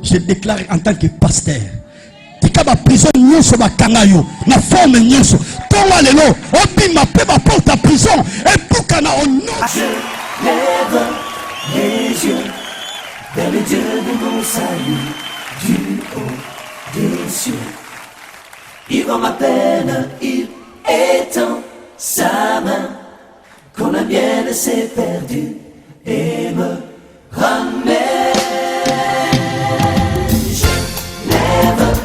je déclare en tant que pasteur. Tika ba prison nyonso ba kangayo na forme nyonso. Tonga lelo obima pe ba porte à prison et pour kana on Je lève les yeux vers le Dieu de mon salut du haut des cieux. Il voit ma peine, il étend sa main quand la mienne s'est perdue et me ramène. Je lève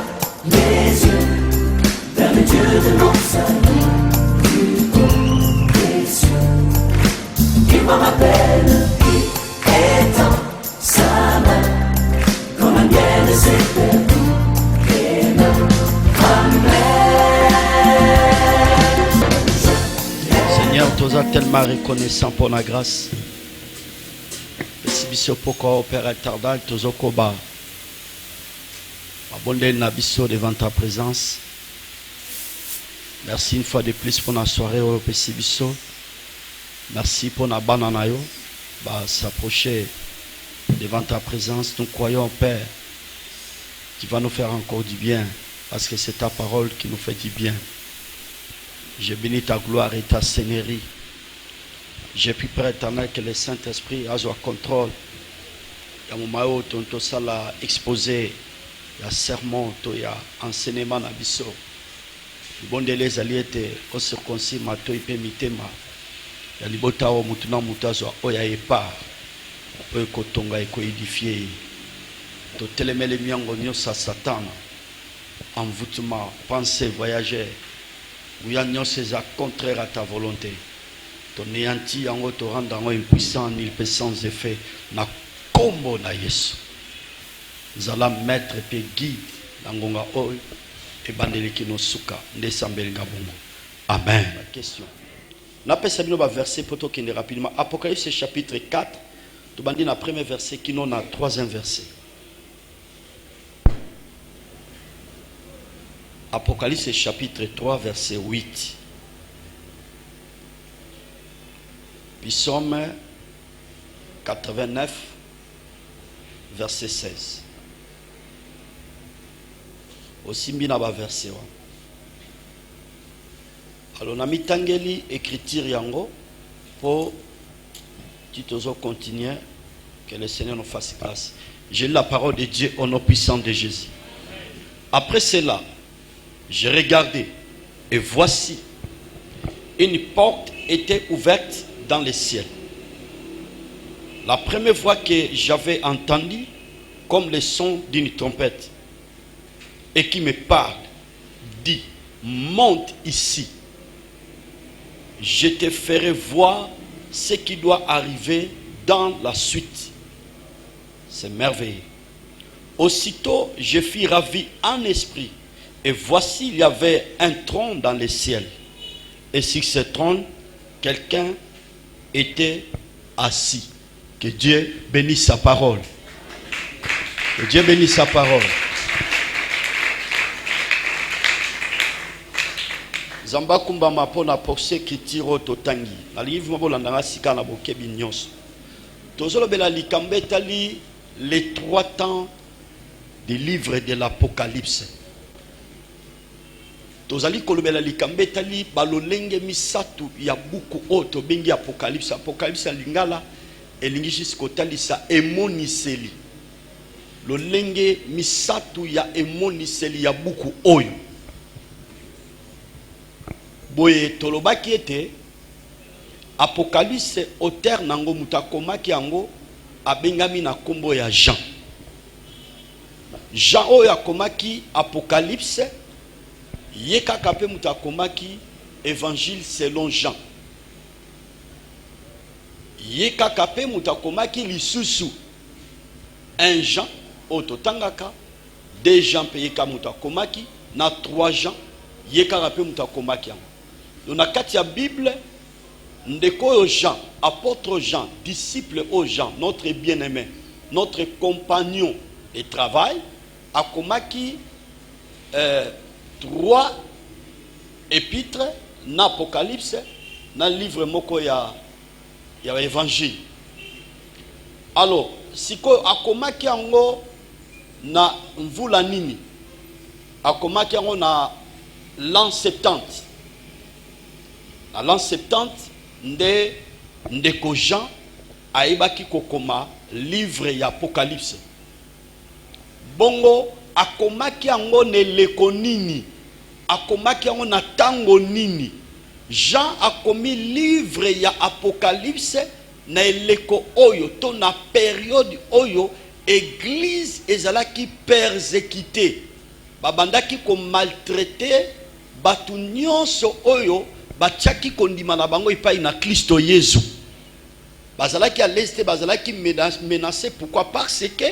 les yeux vers le Dieu de mon salut du haut des cieux. Il voit ma peine, il étend sa main quand la mienne s'est perdue et me ramène. Seigneur, tu es tellement reconnaissant pour la grâce. Si biso poko opéra éternel, tu es koba. Abondé nabiso devant ta présence. Merci une fois de plus pour la soirée au Pessibiso. Merci pour la bananayo. S'approcher devant ta présence. Nous croyons, Père, qui va nous faire encore du bien. Parce que c'est ta parole qui nous fait du bien. Je bénis ta gloire et ta seigneurie. J'ai pu prier éternel que le Saint-Esprit a son contrôle. Il y a un moment où tu as exposé, il y a sermon, il y a enseignement na biso. Bon délai alliés au circoncis mato ipe mitema. Ya libota o mutuna mutazo oya epa. Oyo kotonga eko édifier. To telemele miango nyosa Satan. Envoûtement, pensée, voyager. Ouya c'est contraire à ta volonté. Ton néanti en te rend impuissant, il peut sans effet. Na combo na Yesu. Nous allons mettre et guide dans Gonga Oy et Bandeliki no Suka. Amen. La question. N'a pas sabido ba verset pour toquer rapidement. Apocalypse chapitre 4. Tu bandis na premier verset qui non na troisième verset. Apocalypse chapitre 3 verset 8. Psaume 89 verset 16. Aussi bien na verset 1. Alors na mitangeli écriture yango pour titozo continuer que le Seigneur nous fasse grâce. J'ai la parole de Dieu au nom puissant de Jésus. Après cela, j'ai regardé et voici une porte était ouverte dans le ciel. La première fois que j'avais entendu comme le son d'une trompette et qui me parle, dit, monte ici. Je te ferai voir ce qui doit arriver dans la suite. C'est merveilleux. Aussitôt, je fus ravi en esprit. Et voici, il y avait un trône dans le ciel. Et sur ce trône, quelqu'un était assis. Que Dieu bénisse sa parole. Que Dieu bénisse sa parole. Zamba kumbama pona pokse kitiro totangi. Na livre mabolandanga sika na bokebi nyonso. Tozolo bela likambe tali les 3 temps des livres de l'Apocalypse. Tozali kolobela likambe tali balolenge misatu ya buku oto bengi Apocalypse. Apocalypse lingala elingi jusqu'au talisa emoniseli. Lolenge misatu ya emoniseli ya buku oyo. Boye tolobaki ete Apocalypse auteur nango mutakomaki yango abengami na kombo ya Jean. Jean oyo akomaki Apocalypse yekaka pe mutakomaki évangile selon Jean. Yekaka pe mutakomaki lisusu 1 Jean ototangaka 2 Jean pe yeka mutakomaki na 3 Jean yekaka pe mutakomaki yango. Dans la carte de Bible, ndeko Jean, apôtre Jean, disciple au Jean, notre bien-aimé, notre compagnon de travail, a komaki 3 épîtres, na Apocalypse, na livre moko ya évangile. Alors, si ko a komaki yango na mvula nini akomaki yango na l'an 70. Na l'an 70 ndeko Jean ayebaki kokoma livre ya Apocalypse. Bongo akomaki yango neleko nini, akomaki yango na tango nini. Jean akomi livre ya Apocalypse na eleko oyo to na période oyo église ezalaki persécuté, babandaki ko maltraité batu nyonso oyo batiaki kondima na bango epai na Kristo Yesu. Bazalaki à l'est, bazalaki menacé. Pourquoi? Parce que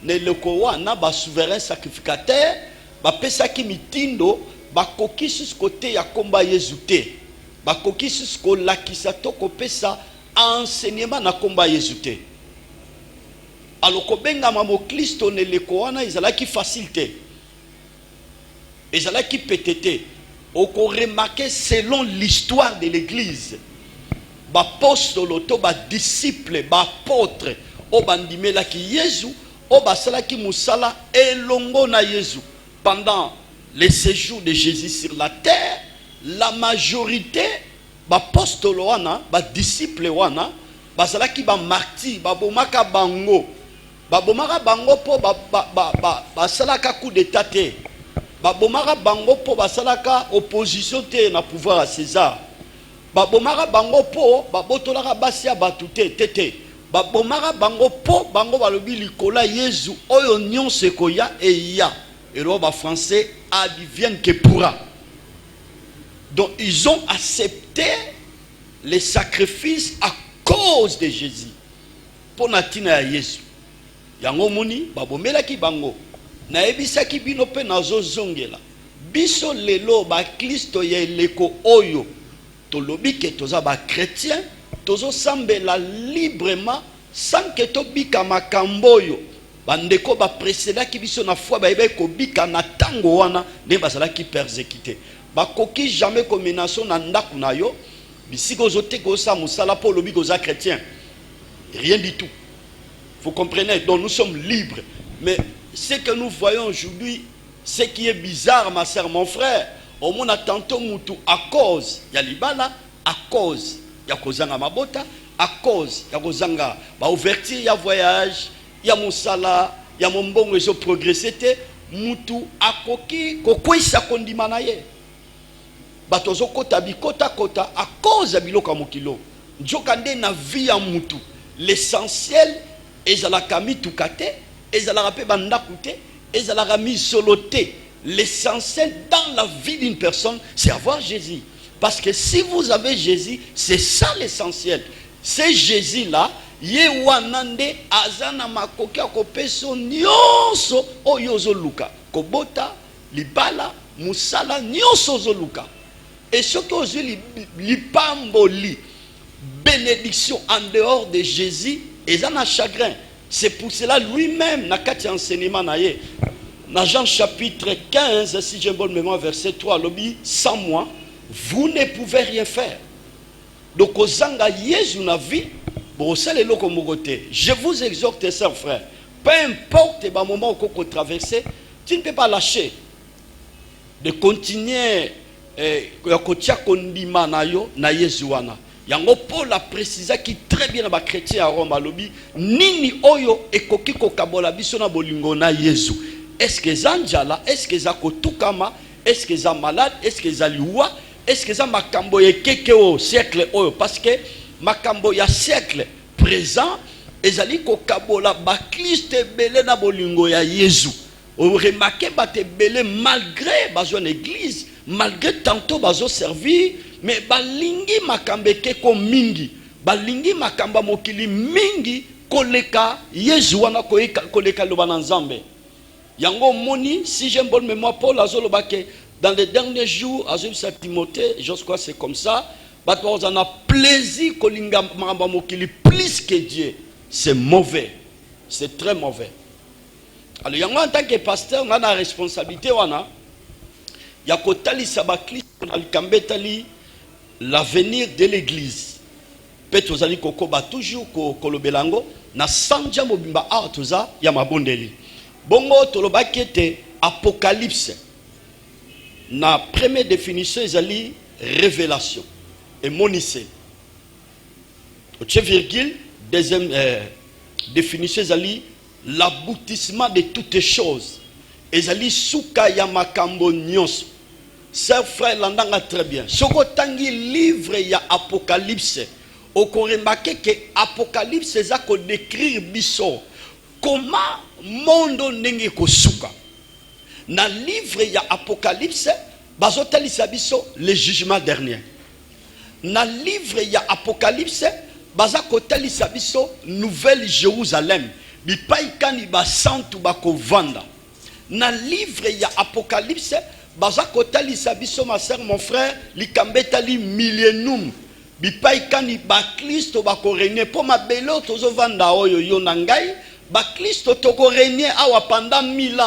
neleko wana ba souverain sacrificateur bapesaki mitindo bakoki sus côté ya komba Yesu te, bakoki sus ko lakisa to kopesa enseignement na komba Yesu te. Alors kobenga mamo Kristo neleko wana ezalaki facilité, ezalaki pétété. Oko remarquer selon l'histoire de l'église, bapostolo to ba disciple ba apôtre o bandimela ki Yesu o basala ki musala elongo na Yesu pendant le séjour de Jésus sur la terre. La majorité bapostolo wana ba disciple wana basala ki ba martyr babomaka bango po basala ka coup d'état te, babomaka bango po basalaka opposition te na pouvoir à César, babomaka bango po babotolaka basi ya batu te, babomaka bango po bango balobi likola Yesu oyo nyonso ekoya eya elo ba français advienne que pourra. Donc ils ont accepté les sacrifices à cause de Jésus pour natina ya Yesu. Yango moni babomelaki bango na ebisaki bino pe nazo zongela biso lelo ba Kristo ya eleko oyo tolobi ke toza ba chrétien tozo sambela librement sans que tobika makambo oyo bandeko ba précédaki biso na foi ba ebe ko bika na tango wana ne bazalaki persécuté bakoki jamais combination na ndaku na yo bisiko zote ko sa musala po lobi ko za chrétien, rien du tout. Vous comprenez? Donc nous sommes libres. Mais ce que nous voyons aujourd'hui, ce qui est bizarre, ma soeur, mon frère, au monde a tantôt moutou à cause ya libala, à cause ya kozanga mabota, à cause ya kozanga ba ouverture ya voyage, ya musala, ya mombongo ezo progresser te, moutou akoki kokwisa kondima na ye. Batozo kota bikota kota à cause ya biloko mokilo. Njokande na vie ya moutou. L'essentiel ezalaka mitukate, ezalaka pe bandakute, ezalaka misolote. L'essentiel dans la vie d'une personne, c'est avoir Jésus. Parce que si vous avez Jésus, c'est ça l'essentiel. C'est Jésus-là, ye wanande azana makoki akopeso nyonso oyo ozoluka. Kobota, libala, musala nyonso ozoluka. Et ce que vous lipamboli, bénédiction en dehors de Jésus, et ça n'a chagrin. C'est pour cela lui-même, n'a qu'à enseignement naïe. Dans Jean chapitre 15, si j'ai bonne mémoire, verset 3, lobby, sans moi, vous ne pouvez rien faire. Donc, aux zanga Jésus n'a vie, je vous exhorte, sœurs, frères, peu importe le moment où vous traversez, tu ne peux pas lâcher de continuer na Yesu wana. Yango Paul a précisé qui très bien na chrétien à Rome alobi nini oyo ekoki kokabola biso na bolingo na Yesu. Est-ce que zanjala, est-ce que za kotukama, est-ce que za malade, est-ce que za liwa, est-ce que za makambo yekeke au siècle oyo, parce que makambo ya siècle présent ezali kokabola ba Christ belé na bolingo ya Yesu. On remarque bate belé malgré bazo l'église, malgré tantôt bazo servir, mais balingi makambe keko mingi, balingi makamba mokili mingi koleka Yesu wana koleka lobana nzambe. Yango moni, si j'ai une bonne mémoire, Paul azolobake dans les derniers jours, à Timothée, je crois que c'est comme ça, on a plaisir kolinga makamba mokili plus que Dieu. C'est mauvais, c'est très mauvais. Alors yango en tant que pasteur, on a la responsabilité wana ya kotali sabakli na likambetali l'avenir de l'église. Peut-être aux amis kokoba toujours kolobelango na sanja mobimba artoza ya mabondeli. Bongo tolobaki ete apocalypse. Na première définition, ezali révélation. Et monissé. Virgule, deuxième définition, ezali l'aboutissement de toutes choses. Ezali suka ya makambo nyonso. Sœur frère landanga très bien. Soko tangi livre ya apocalypse. Okorembake que apocalypse ezako décrire biso. Comment mondo ndenge kosuka. Na livre ya apocalypse bazotalisa biso le jugement dernier. Na livre ya apocalypse bazakotalisa biso nouvelle Jérusalem bipaikani basantu bakovanda. Na livre ya apocalypse bazakotalisa biso ma sœur mon frère likambetali millennium bipaikani bakristo bakorenie po mabelo tozovanda oyo yo na ngai bakristo tokorenie awa pendant 1000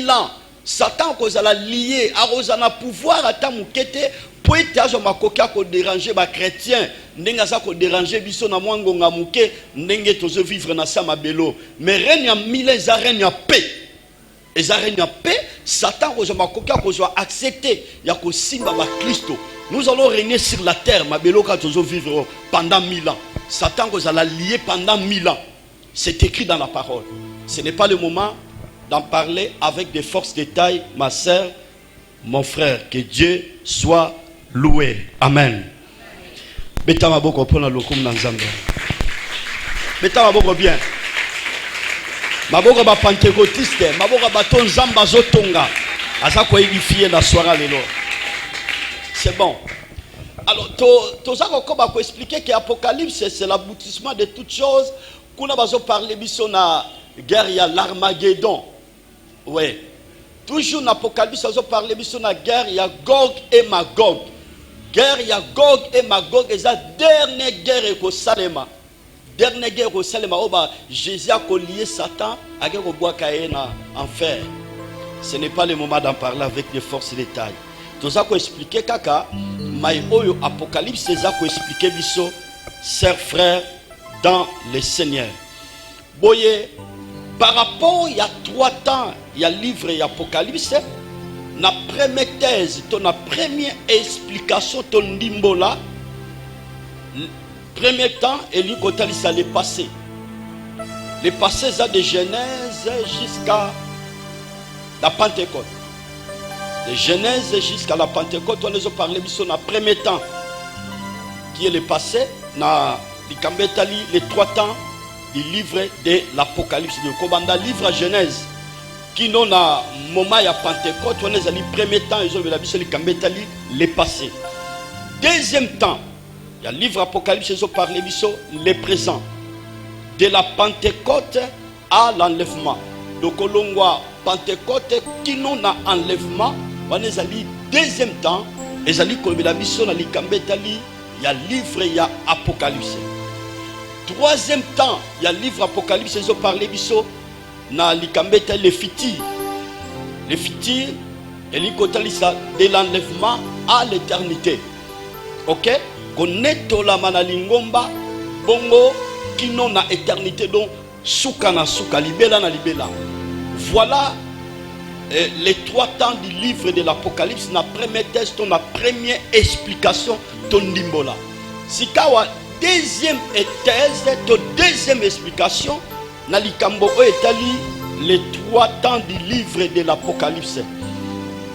ans. Satan kozala lié arozana pouvoir ata mukete po ete azo makoki ko déranger ba chrétien ndenge za ko déranger biso na mwangonga muke ndenge tozo vivre na sa mabelo mais règne ya 1000 ans eza règne ya paix eza règne ya paix. Satan kozwa makoki kozwa accepter ya ko simba ba Kristo. Nous allons régner sur la terre mabelo ka tozo vivre pendant 1000 ans. Satan kozala lié pendant 1000 ans. C'est écrit dans la parole. Ce n'est pas le moment d'en parler avec des forces de taille, ma sœur, mon frère. Que Dieu soit loué. Amen. Beta maboko pona lokum na nzambe. Beta maboko bien. Maboko ba pentecôtiste, maboko ba ton nzamba zotonga. Asa ko édifier na soirée lelo. C'est bon. Alors, tous ko expliquer que l'Apocalypse c'est l'aboutissement de toutes choses. Kuna bazo parler biso na guerre ya l'Armageddon. Ouais. Toujours dans l'Apocalypse, on parle de la guerre, il y a Gog et Magog. Guerre, il y a Gog et Magog, et la dernière guerre au Salema. Dernière guerre au Salema, Jésus a lié Satan à la guerre au bois en fer. Ce n'est pas le moment d'en parler avec les forces de taille. Tout ça qu'on expliquer, kaka, mais au Apocalypse, c'est ça qu'on expliquer, biso, chers frères, dans le Seigneur. Boye, par rapport il y a 3 temps, il y a livre et Apocalypse, na première thèse, na première explication, ton dimbola, premier temps, et lui ça le passé. Le passé, ça de Genèse jusqu'à la Pentecôte. De Genèse jusqu'à la Pentecôte, on les a parlé de na premier temps, qui est le passé, na les 3 temps du livre de l'Apocalypse. De Kobanda livre à Genèse qui n'ont na moment ya Pentecôte, on est allé premier temps, ils ont vu la Bible les passé. Deuxième temps, il y a livre Apocalypse, ils ont parlé les présents. De la Pentecôte à l'enlèvement. Donc au longwa Pentecôte qui n'ont na enlèvement, on est allé deuxième temps, ils ont vu la Bible na likambetali, il y a livre il y a Apocalypse. Troisième temps, il y a le livre Apocalypse, ils ont parlé na likambeta les fitir. Les fitir, et l'ikotalisa de l'enlèvement à l'éternité. Ok? Koneto la manalingomba, bongo, qui non na éternité, donc souka na souka, libela na libela. Voilà les 3 temps du livre de l'Apocalypse, na premier test, na première explication, ton dimbola. Sikawa, deuxième thèse, deuxième explication, Nalikambo etali les 3 temps du livre de l'Apocalypse.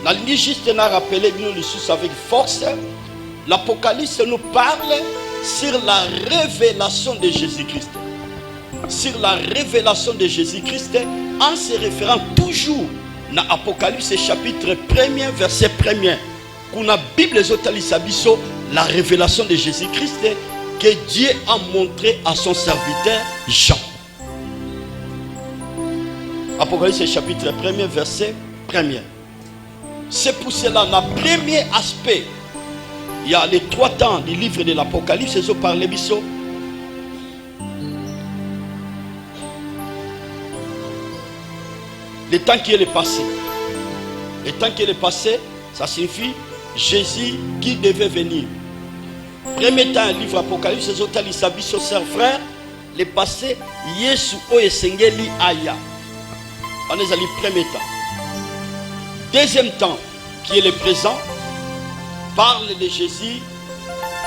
Nali juste n'a rappelé nous le sous avec force. L'Apocalypse nous parle sur la révélation de Jésus-Christ. Sur la révélation de Jésus-Christ en se référant toujours à Apocalypse chapitre 1er verset 1er. Kuna Bible zotalisa biso la révélation de Jésus-Christ que Dieu a montré à son serviteur Jean. Apocalypse chapitre 1er verset 1er. C'est pour cela, dans le premier aspect, il y a les 3 temps du livre de l'Apocalypse, ils ont parlé biso. Le temps qui est le passé. Le temps qui est le passé, ça signifie Jésus qui devait venir. Premier temps, le livre Apocalypse, ils ont dit ça biso, frère, le passé, Yesu o esengeli aya. On est allé premier temps. Deuxième temps, qui est le présent, parle de Jésus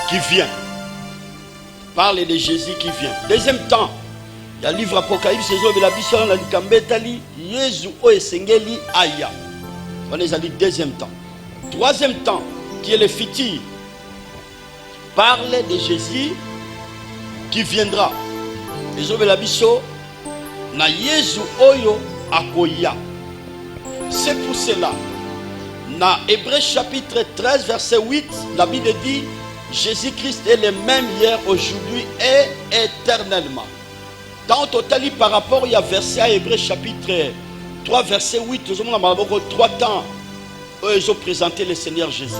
qui vient. Parle de Jésus qui vient. Deuxième temps, il y a le livre Apocalypse, Jésus Oesengeli Aya. On est allé deuxième temps. Troisième temps, qui est le futur, parle de Jésus qui viendra. Na Yesu Oyo Akoya. C'est pour cela, dans Hébreux chapitre 13, verset 8, la Bible dit Jésus-Christ est le même hier, aujourd'hui et éternellement. Dans total, par rapport à verset à Hébreux chapitre 3, verset 8, nous avons 3 temps où ils ont présenté le Seigneur Jésus.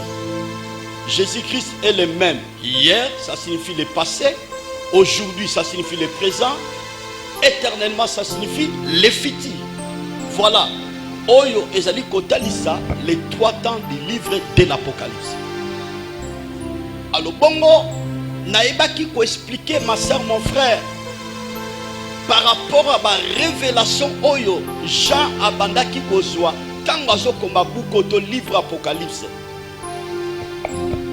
Jésus-Christ est le même. Hier, ça signifie le passé. Aujourd'hui, ça signifie le présent. Éternellement, ça signifie le futur. Voilà. Oyo ezali kotalisa les 3 temps du livre de l'Apocalypse. Alors bongo, naebaki ko expliquer ma soeur, mon frère, par rapport à ma révélation Oyo Jean abandaki kozwa tango azokoma bukoto livre Apocalypse.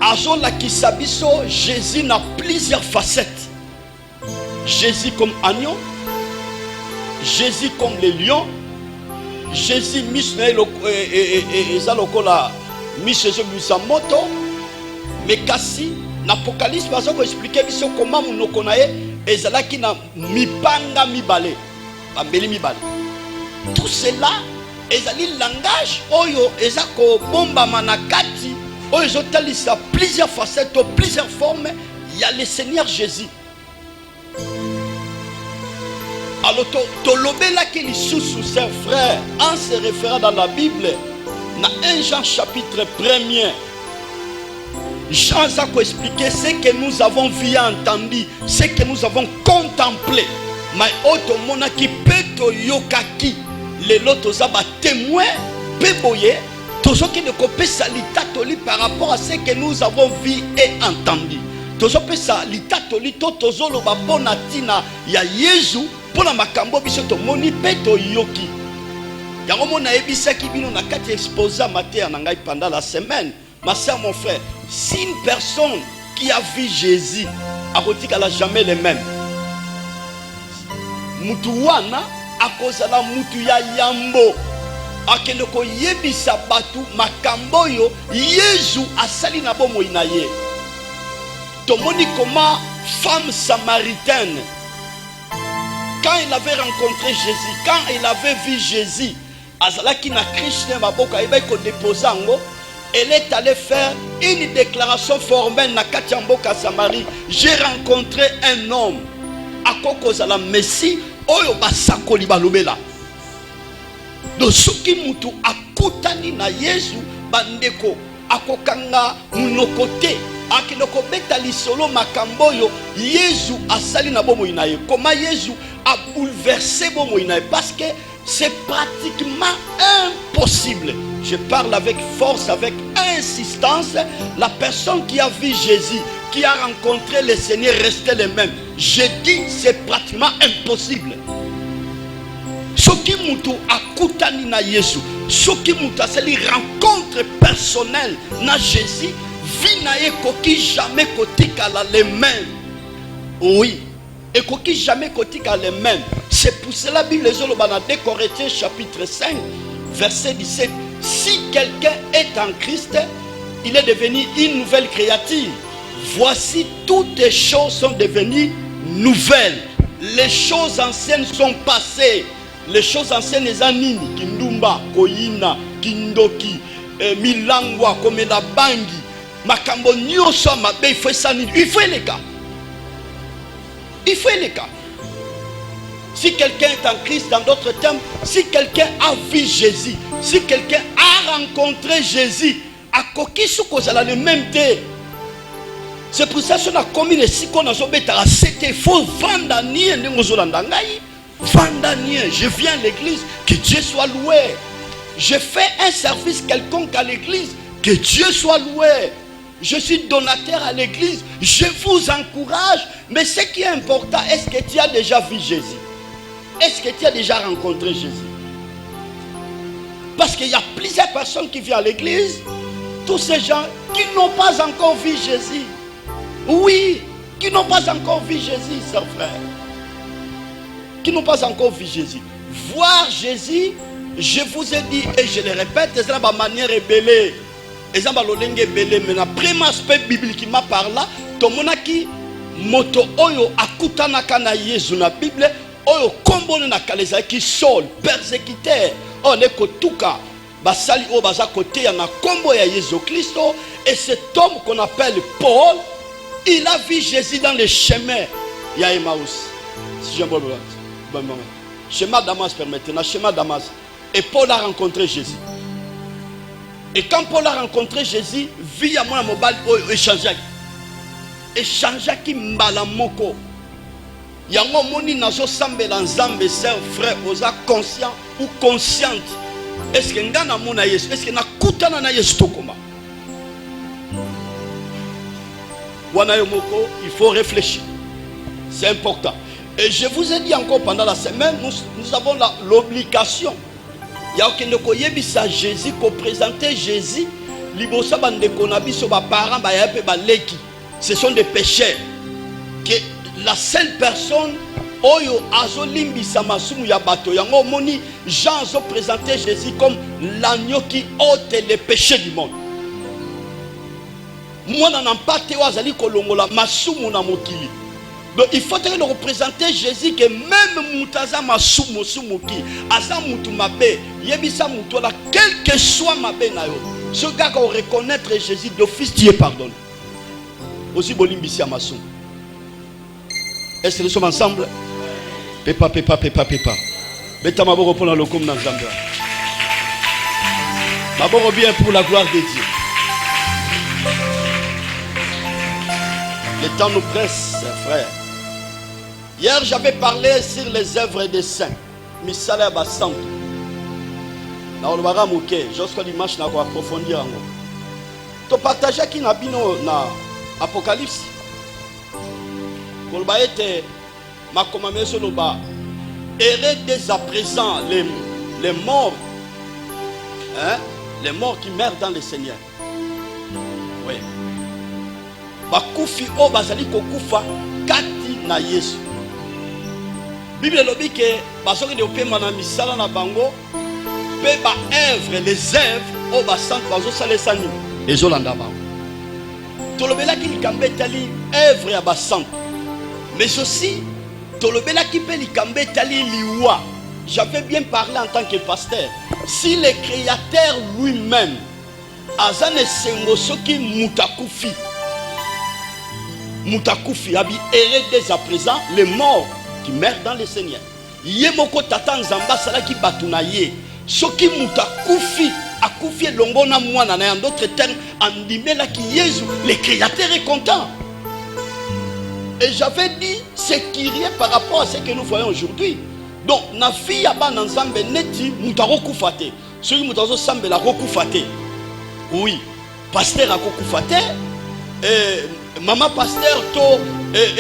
Azo la kisabiso, Jésus n'a plusieurs facettes. Jésus comme agneau, Jésus comme le lion, Jésus ezalokola misezo bisamoto, mais kasi n'Apocalypse va expliquer biso comment monoko na ye ezalaki na mipanga mibale, bambeli mibale. Tout cela ezali langage oyo ezako bomba manakati oyo ezotalisa plusieurs facettes, plusieurs formes. Il y a le Seigneur Jésus. Alors, tolobela qui les sous ses frères, en se référant dans la Bible, dans 1 Jean chapitre 1er, Jean a expliqué ce que nous avons vu et entendu, ce que nous avons contemplé. Mais automona qui peut yokaki, les lotos zaba témoin, péboye, tous ceux qui ne copient salitatoli par rapport à ce que nous avons vu et entendu. Tous ceux qui salitatoli, tous ceux qui bonatina ya Yesu. Pour la makambo biso to moni peto yoki. Yango mona ebisaki bino na kati exposa matin na ngai pendant la semaine. Ma soeur, mon frère, si une personne qui a vu Jésus akotikala jamais le même. Mutu wana akozala mutu ya yambo. Akende ko yebisa batu makambo yo Yesu asali na bomoi na ye. Tomoni comment femme samaritaine, quand il avait rencontré Jésus, quand il avait vu Jésus, elle est allée faire une déclaration formelle na Katiamboka Samarie. J'ai rencontré un homme à Kokozala Messie, Oyo Basakoli Balobela. Donc, ce qui mutu akutani na Yesu bandeko akokanga munokote. Akinoko beta lisolo makamboyo Yesu asali na bomo inaye. Comment Yesu a bouleversé bomo inaye? Parce que c'est pratiquement impossible. Je parle avec force, avec insistance. La personne qui a vu Jésus, qui a rencontré le Seigneur, restait le même. Je dis c'est pratiquement impossible. Ce qui mutu akutani na Yesu, ce qui mutu asali rencontre personnelle na Jésus. Vinaye koki jamais kotika la les mêmes. Oui. Et koki jamais kotika les mêmes. C'est pour cela la Bible les dans 2 Corinthiens chapitre 5 verset 17. Si quelqu'un est en Christ, il est devenu une nouvelle créature. Voici toutes les choses sont devenues nouvelles. Les choses anciennes sont passées. Les choses anciennes les anines, kindumba, koyina, kindoki, milangwa, comme la bangi. Makambo nyoso mabe, il faut ça, il faut les cas. Il faut les cas. Si quelqu'un est en Christ, dans d'autres termes, si quelqu'un a vu Jésus, si quelqu'un a rencontré Jésus, à coquille sous cause à la même thé. C'est pour ça qu'on a commis les sicons dans son bêta. C'était faux, vandanier, vandanier. Je viens à l'église, que Dieu soit loué. Je fais un service quelconque à l'église, que Dieu soit loué. Je suis donateur à l'église, je vous encourage. Mais ce qui est important, est-ce que tu as déjà vu Jésus? Est-ce que tu as déjà rencontré Jésus? Parce qu'il y a plusieurs personnes qui viennent à l'église, tous ces gens qui n'ont pas encore vu Jésus. Oui, qui n'ont pas encore vu Jésus, chers frères. Qui n'ont pas encore vu Jésus. Voir Jésus, je vous ai dit et je le répète, c'est la manière ébélée. Et ça va l'olenge ébélée. Mais le premier aspect biblique qui m'a parlé, tout le monde qui moto oyo akutana kana Yesu na Bible, oyo kombone na kaleza qui sol, persécuteur, on est kotuka, basali o baza côté ya na kombo ya Jésus Christ. Et cet homme qu'on appelle Paul, il a vu Jésus dans les chemins. Il y a Emmaüs. Si j'aime bon moment. Chemin Damas, permettez-moi, chemin Damas. Et Paul a rencontré Jésus. Et quand Paul a rencontré Jésus, via moi mobile échangé. Échangé qui mbala moko. Yango moni nazo sambela nzambe sœur frère oza conscient ou consciente. Est-ce que ngana mona Yesu? Est-ce que na kutana na Yesu tokoma? Wana yomoko, il faut réfléchir. C'est important. Et je vous ai dit encore pendant la semaine, nous avons l'obligation. Il y a aucun de koyebisa Jésus, ko présenter Jésus, libosa bande konabiso ba parents ba yape ba leki. Ce sont des pécheurs. Que la seule personne oyo azo limbisa masumu ya bato yango moni Jean azo présenter Jésus comme l'agneau qui ôte les péchés du monde. Moi n'en pas te wazali kolongola masumu na mokili. Donc il faut représenter Jésus que même mutaza masumu sumuki asa mutu mabe yebisa mutu la quel que soit mabe na yo. Ce gars qu'on reconnaître Jésus d'office Dieu pardonne. Aussi bolimbisi ya masumu. Est-ce que nous sommes ensemble? Pepa. Beta maboko pour la lokom na Nzambe. Maboko bien pour la gloire de Dieu. Le temps nous presse, frère. Hier, j'avais parlé sur les œuvres des saints. Misala Bassanto. Na olbara muke, jusqu'à dimanche na ko approfondir ngo. To partager qui na bino na Apocalypse. Kolba ete makomameso no ba. Errez dès à présent les morts. Hein? Les morts qui meurent dans le Seigneur. Oui. Bakufi o bazali kokufa kati na Yesu. Bible lobi ke basoki de opema na misala na bango pe ba œuvre les œuvres o basant bazo salesa ni ezolanda bango. Tolobela ki likambe tali œuvre ya basant. Mais aussi tolobela ki pe likambe tali liwa. J'avais bien parlé en tant que pasteur. Si le créateur lui-même azane sengo soki mutakufi Moutakufi abi erré dès à présent les morts qui meurent dans le Seigneur. Yemoko tata nzamba sala ki batuna ye. Soki moutakufi akufi longona mwana na en d'autres termes andimela ki Yesu le créateur est content. Et j'avais dit ce qui rien par rapport à ce que nous voyons aujourd'hui. Donc na fille ya ba nzambe neti mutarokufate. Soki mutazo sambela rokufate. Oui, pasteur akokufate maman pasteur to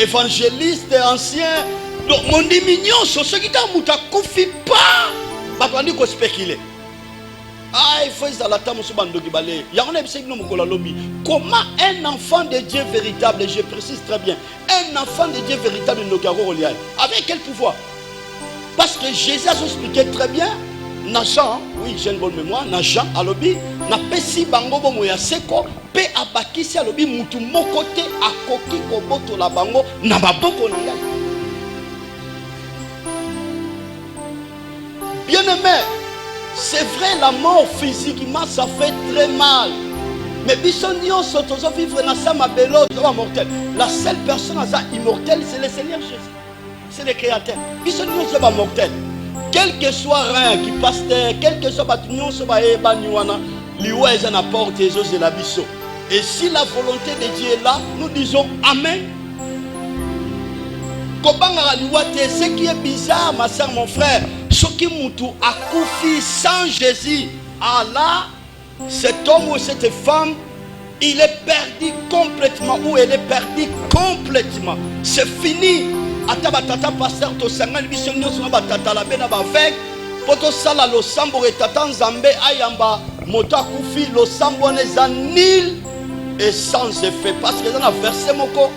évangéliste ancien donc mon dimignon sur ce qui t'a mouta koufi pas batandi ko spéculer il faut ça la tamo subando kibale ya on a bisé no mokola lobi comment un enfant de Dieu véritable, je précise très bien, un enfant de Dieu véritable n'okaro lié avec quel pouvoir? Parce que Jésus a expliqué très bien na Jean, oui j'ai une bonne mémoire, na Jean alobi na pesi bango bomo ya seko pe abakisi alobi mutu moko te akoki koboto la bango na baboko na ngai. Bien aimé, c'est vrai la mort physiquement ça fait très mal. Mais bisonnion sotozo vivre na sama belo mortel. La seule personne à ça immortelle c'est le Seigneur Jésus. C'est le créateur. Bisonnion c'est pas mortel. Quel que soit rien qui passe, quel que soit batunion, ce va être baniwana, liwa est à porte et de la biso. Et si la volonté de Dieu est là, nous disons Amen. Ce qui est bizarre, ma soeur, mon frère, ce qui moutou a koufi sans Jésus, Allah, cet homme ou cette femme, il est perdu complètement ou elle est perdue complètement. C'est fini. Ata batata pasteur to sangal bisonyo so batata la bena ba avec poto sala lo sambo retata nzambe ayamba moto akufi lo sambo neza nil et sans effet parce que dans la verset moko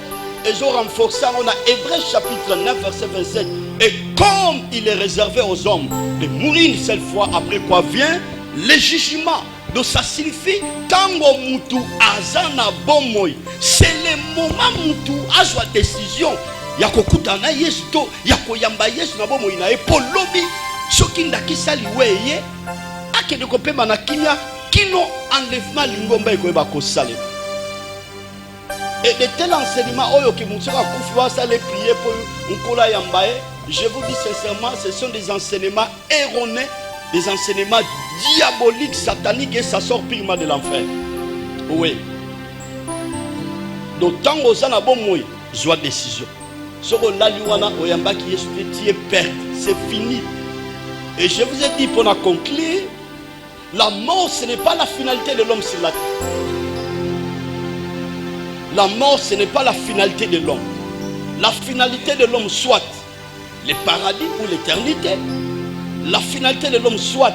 ils ont renforcé on a Hébreux chapitre 9 verset 27 et comme il est réservé aux hommes de mourir une seule fois après quoi vient le jugement. Donc ça signifie tango mutu azana bomoy c'est le moment mutu azwa décision ya kokutana Yesu to ya koyamba Yesu na bomoy na epolobi soki ndakisa liweye akende kopema na kimia kino enlèvement lingomba ekoyeba kosalema. Et de tels enseignements oyo ki mutu akufi wasale prier pour nkola yambaye, je vous dis sincèrement ce sont des enseignements erronés, des enseignements diaboliques, sataniques et ça sort purement de l'enfer. Oui. Donc tant que ça n'a bon moyen, soit décision. Ce que là liwana oyamba qui est perte, c'est fini. Et je vous ai dit pour la conclure, la mort ce n'est pas la finalité de l'homme sur la terre. La mort ce n'est pas la finalité de l'homme. La finalité de l'homme soit le paradis ou l'éternité. La finalité de l'homme soit,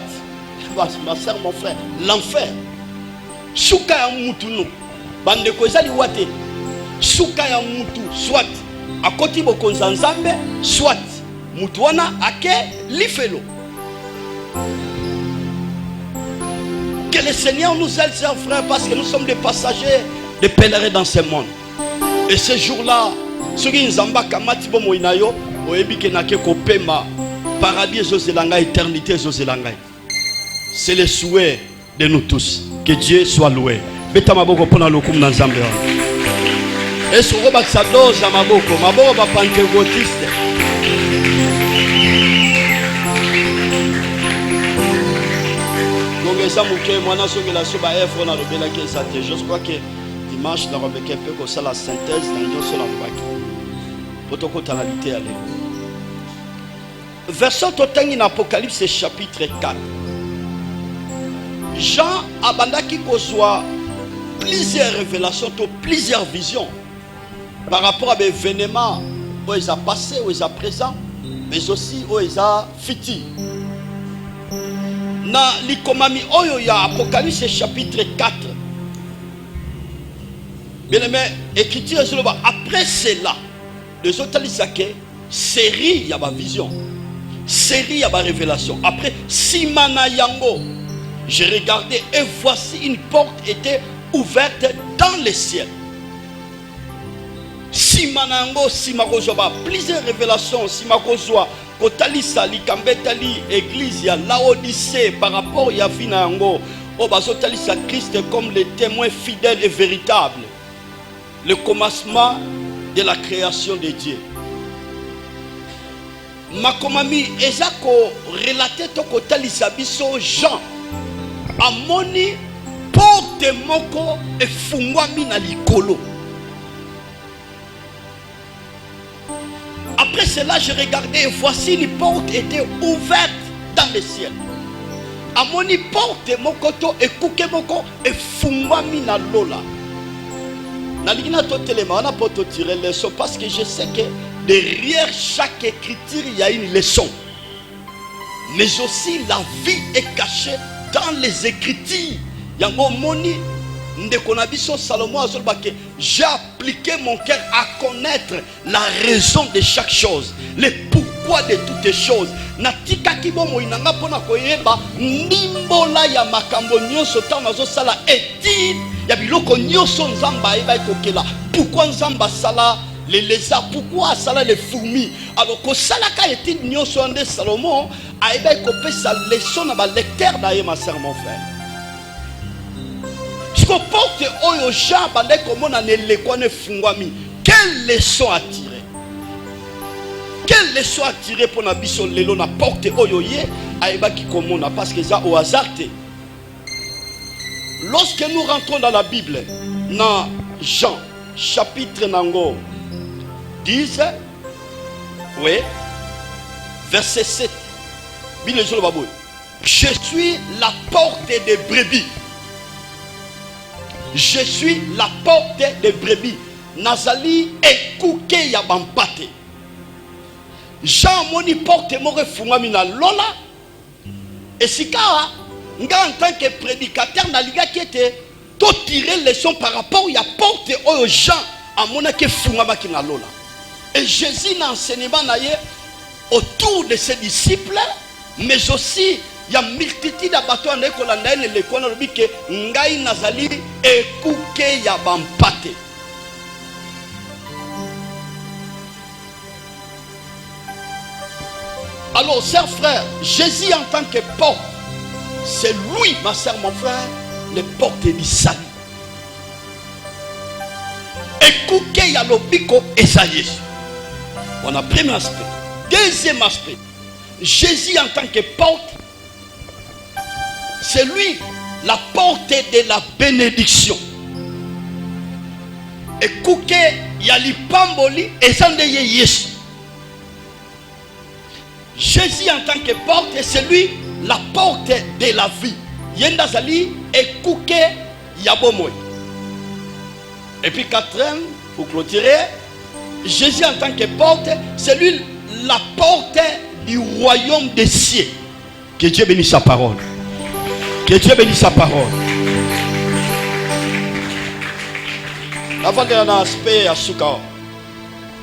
ma soeur, mon frère, l'enfer. Souka ya mutu no. Bande ko ezali wate. Souka ya mutu soit à côté bokonza nzambe soit mutu wana ake lifelo. Que le Seigneur nous aide, chers frères, parce que nous sommes des passagers, des pèlerins dans ce monde. Et ce jour-là, ceux qui nous ont kamati bo moinayo, oyebi ke nake kopema paradis zozelanga éternité zozelanga. C'est le souhait de nous tous. Que Dieu soit loué. Beta maboko pona lokum na nzambe wa. Eso roba sadoza maboko, maboko ba pentecôtiste. Donc ça mouké mwana soki la soba efro na lobela ke ça te. Je crois que dimanche na robeke un peu comme ça la synthèse dans nyoso na baki. Potoko tonalité aller. Verset totangi na Apocalypse chapitre 4. Jean abandaki kozwa plusieurs révélations, plusieurs visions par rapport à des événements où ils ont passé, où ils sont présents, mais aussi où ils ont fiti. Na likomami oyo ya Apocalypse chapitre 4. Bien aimé, écriture après cela, les autres lisake série ya ba vision, série ya ba révélation. Après simana yango, j'ai regardé et voici une porte était ouverte dans le ciel. Simanango simakozwa plusieurs révélations simakozwa kotalisa likambetali église ya Laodicée par rapport ya vinango o bazotalisa Christ comme le témoin fidèle et véritable, le commencement de la création de Dieu. Makomami ezako relater to kotalisa biso Jean amoni porte moko efungwami na likolo. Après cela, je regardais et voici une porte était ouverte dans le ciel. Amoni porte moko to ekuke moko efungwami na lola. Naligina to telema na poto tirer leçon parce que je sais que derrière chaque écriture il y a une leçon. Mais aussi la vie est cachée dans les écritures. Yango moni ndeko na biso Salomon azolbake, j'ai appliqué mon cœur à connaître la raison de chaque chose, le pourquoi de toutes les choses. Natika kibomo inanga pona koyeba ndimbola ya makambo nyonso tana zo sala étude ya biloko nyonso nzamba eba kokela. Pourquoi nzamba sala les lézards, pourquoi sala les fourmis? Alors que sala ka étude nyonso ande Salomon a eba kopé sa leçon na ba lecteur na ma sœur mon frère. Ce qu'on porte oyo Jean bande komona ne lekone fungwami. Quelle leçon à tirer? Quelle leçon à tirer pour na biso lelo na porte oyo ye aeba ki komona parce que ça au hasard. Lorsque nous rentrons dans la Bible, dans Jean chapitre nango 10, oui, verset 7. Je suis la porte des brebis. Je suis la porte des brebis. Nazali ekouke ya bampate. Jean moni porte mo refungami na lola. Et si quand en tant que prédicateur naliga qui était tout tirer leçon par rapport à porte aux gens à mon que fungama qui lola. Et Jésus n'a enseignement autour de ses disciples, mais aussi il y a multitude de bateaux en école et l'école que ngai nazali et kouke ya bampate. Alors, chers frères, Jésus en tant que porte, c'est lui, ma sœur, mon frère, les portes du salut. Et kouke ya lobiko Esaïe. On a premier aspect. Deuxième aspect, Jésus en tant que porte, c'est lui la porte de la bénédiction. Et kouke ya lipamboli ezandeye Yesu. Jésus en tant que porte, c'est lui la porte de la vie. Yenda zali et kouke yabomoy. Et puis quatrième, pour clôturer, Jésus en tant que porte, c'est lui la porte du royaume des cieux. Que Dieu bénisse sa parole. Que Dieu bénisse sa parole. Avant de l'aspect à Souka,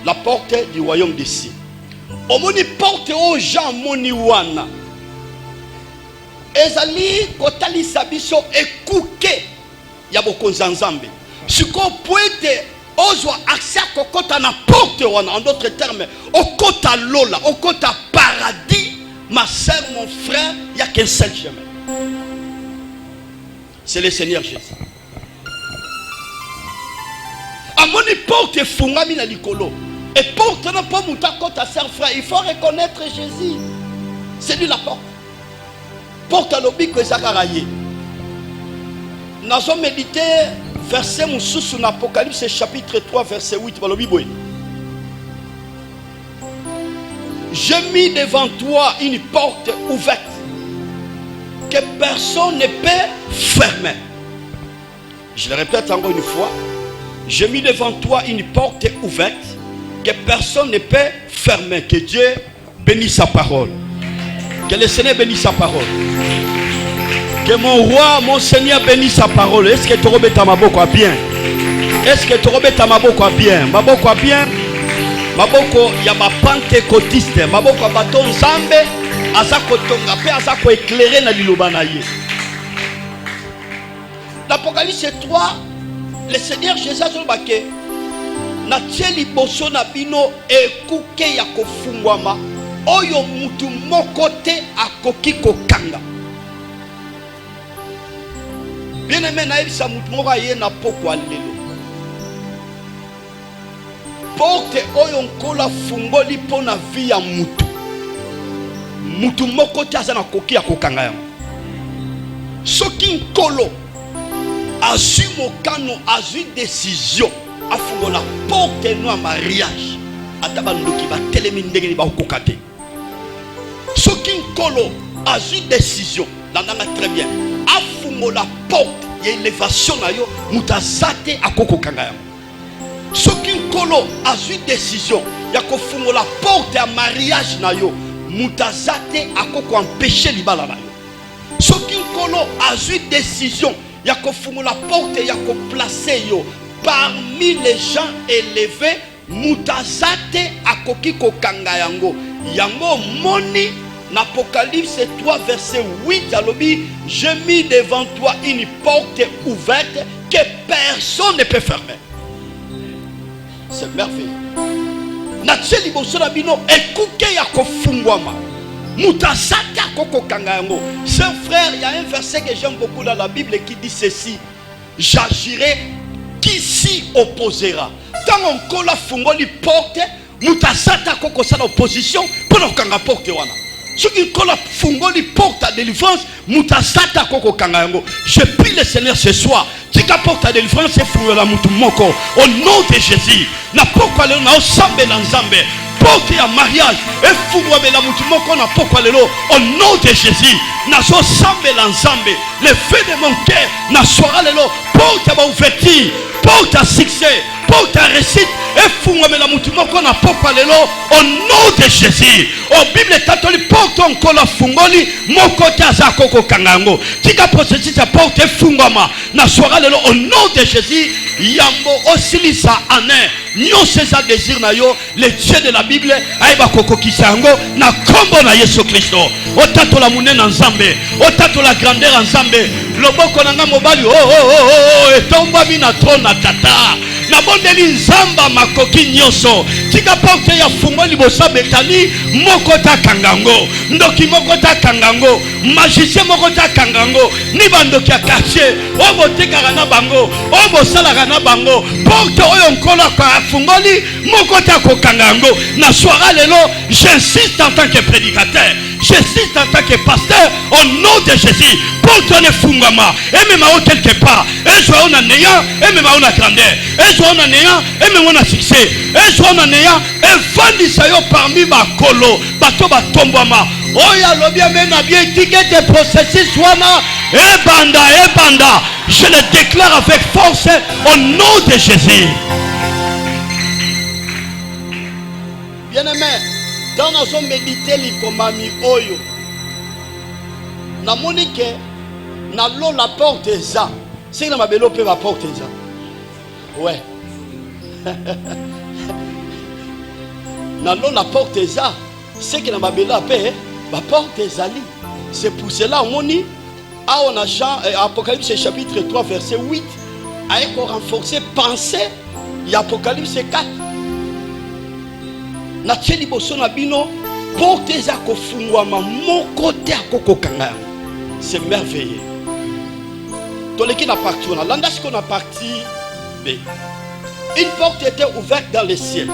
la porte du royaume des cieux. Au moni porte aux gens moniwana. Ezali kotali sabiso ekuke ya bokonza nzambe. Siko poete ozwa accès kokota na porte wana, en d'autres termes, okota lola, okota paradis. Ma sœur, mon frère, il n'y a qu'un seul chemin. C'est le Seigneur Jésus. Amoni porte fungami na likolo. Et porte n'a pas mouta kota sœur frère, il faut reconnaître Jésus. C'est lui la porte. Porte à l'obik que Zacharaïe. Nous avons médité verset sous l'Apocalypse chapitre 3 verset 8 dans le Bible. J'ai mis devant toi une porte ouverte que personne ne peut fermer. Je le répète encore une fois. J'ai mis devant toi une porte ouverte que personne ne peut fermer. Que Dieu bénisse sa parole. Que le Seigneur bénisse sa parole. Que mon roi, mon Seigneur bénisse sa parole. Est-ce que tu remets ta maboko à bien? Est-ce que tu remets ta maboko à bien? Maboko à bien? Maboko ya ma pentecôtiste. Maboko à baton zambe. Azako tonga pe azako éclairer na liloba na ye. L'Apocalypse 3, le Seigneur Jésus a dit na tieli boso na bino ekuke ya kofungwama oyo mutu mokote akoki kokanga. Bien aimé na ebisa mutu moko ye na pokwa lelo. Porte oyo nkola fungoli pona vie ya mutu. Mutu mokote azana koki ya kokanga yango. Soki nkolo azu mokano azu décision afungo la porte no mariage ataba ndoki ba telemi ndenge ni ba kokate. Soki nkolo azu décision landanga très bien afungo la porte ya élévation na yo mutazate akoko kanga yango. Soki nkolo azu décision ya kofungo la porte ya mariage na yo mutazate akoko empêcher libala na yo. Soki nkolo azu décision ya kofungo la porte ya ko placer yo parmi les gens élevés, mutazate akoki kokanga yango. Yango moni n'Apocalypse 3 verset 8 alobi, j'ai mis devant toi une porte ouverte que personne ne peut fermer. C'est merveilleux. Natcheli bosona bino ekuke ya kofungwama. Mutazate akoko kanga yango. Chers frères, il y a un verset que j'aime beaucoup dans la Bible qui dit ceci: j'agirai qui s'y opposera. Tant on colle fungoli porte, mutasata koko sana opposition pour nous kanga porte wana. Ce qui colle fungoli porte à délivrance, mutasata koko kanga yango. Je prie le Seigneur ce soir, qui porte à délivrance et fungola mutu moko au nom de Jésus. Na poko le na osambe na nzambe. Porte à mariage et fungola mutu moko na poko lelo au nom de Jésus. Na so sambe la nzambe. Le feu de mon cœur na soira lelo porte à ouverture. Porte à succès, porte à récite et fungwamela mutu moko na pokwa lelo au nom de Jésus. Au Bible catholique porte encore la fungoli moko taza koko kangango. Tika processus ya porte fungwama na soira lelo au nom de Jésus. Yambo osilisa ane nyo seza désir na yo le Dieu de la Bible aiba koko kisango na kombo na Yesu Kristo. Otato la mune na nzambe, otato la grandeur en nzambe. Loboko nanga mobali etomba mina trona tata. Na bondeli nzamba makoki nyoso. Tika porte ya fungo libosa betani moko ta kangango. Ndoki moko ta kangango. Magicien moko ta kangango. Ni bandoki ya quartier. Obo tekaka na bango. Obo salaka na bango. Porte oyo nkolo kwa fungoli moko ta ko kangango. Na soirée lelo, j'insiste en tant que prédicateur. J'insiste en tant que pasteur au nom de Jésus. Porte ne fungama. Et même quelque part. Et je on a néant. Et même on a grandeur. Et je on a néant. Et même on a succès. Et je on a néant. Et vendisayo parmi ma colo. Bato batombama. Oya lobia mena bien ticket de processus wana. Et banda. Je le déclare avec force au nom de Jésus. Bien-aimé, dans notre méditer l'ikomami oyo. Na monique, na lo la porte za. C'est que ma belle peut la porte za. Ouais. Na lo la porte za. C'est que ma belle peut la porte zali. C'est pour cela on dit on a Jean Apocalypse chapitre 3 verset 8 a été renforcé pensée y Apocalypse 4. Na tcheli boso na bino porte za ko fungwama moko te akoko kanga. C'est merveilleux. Toleki na partie on a landas qu'on a partie B. Une porte était ouverte dans le ciel.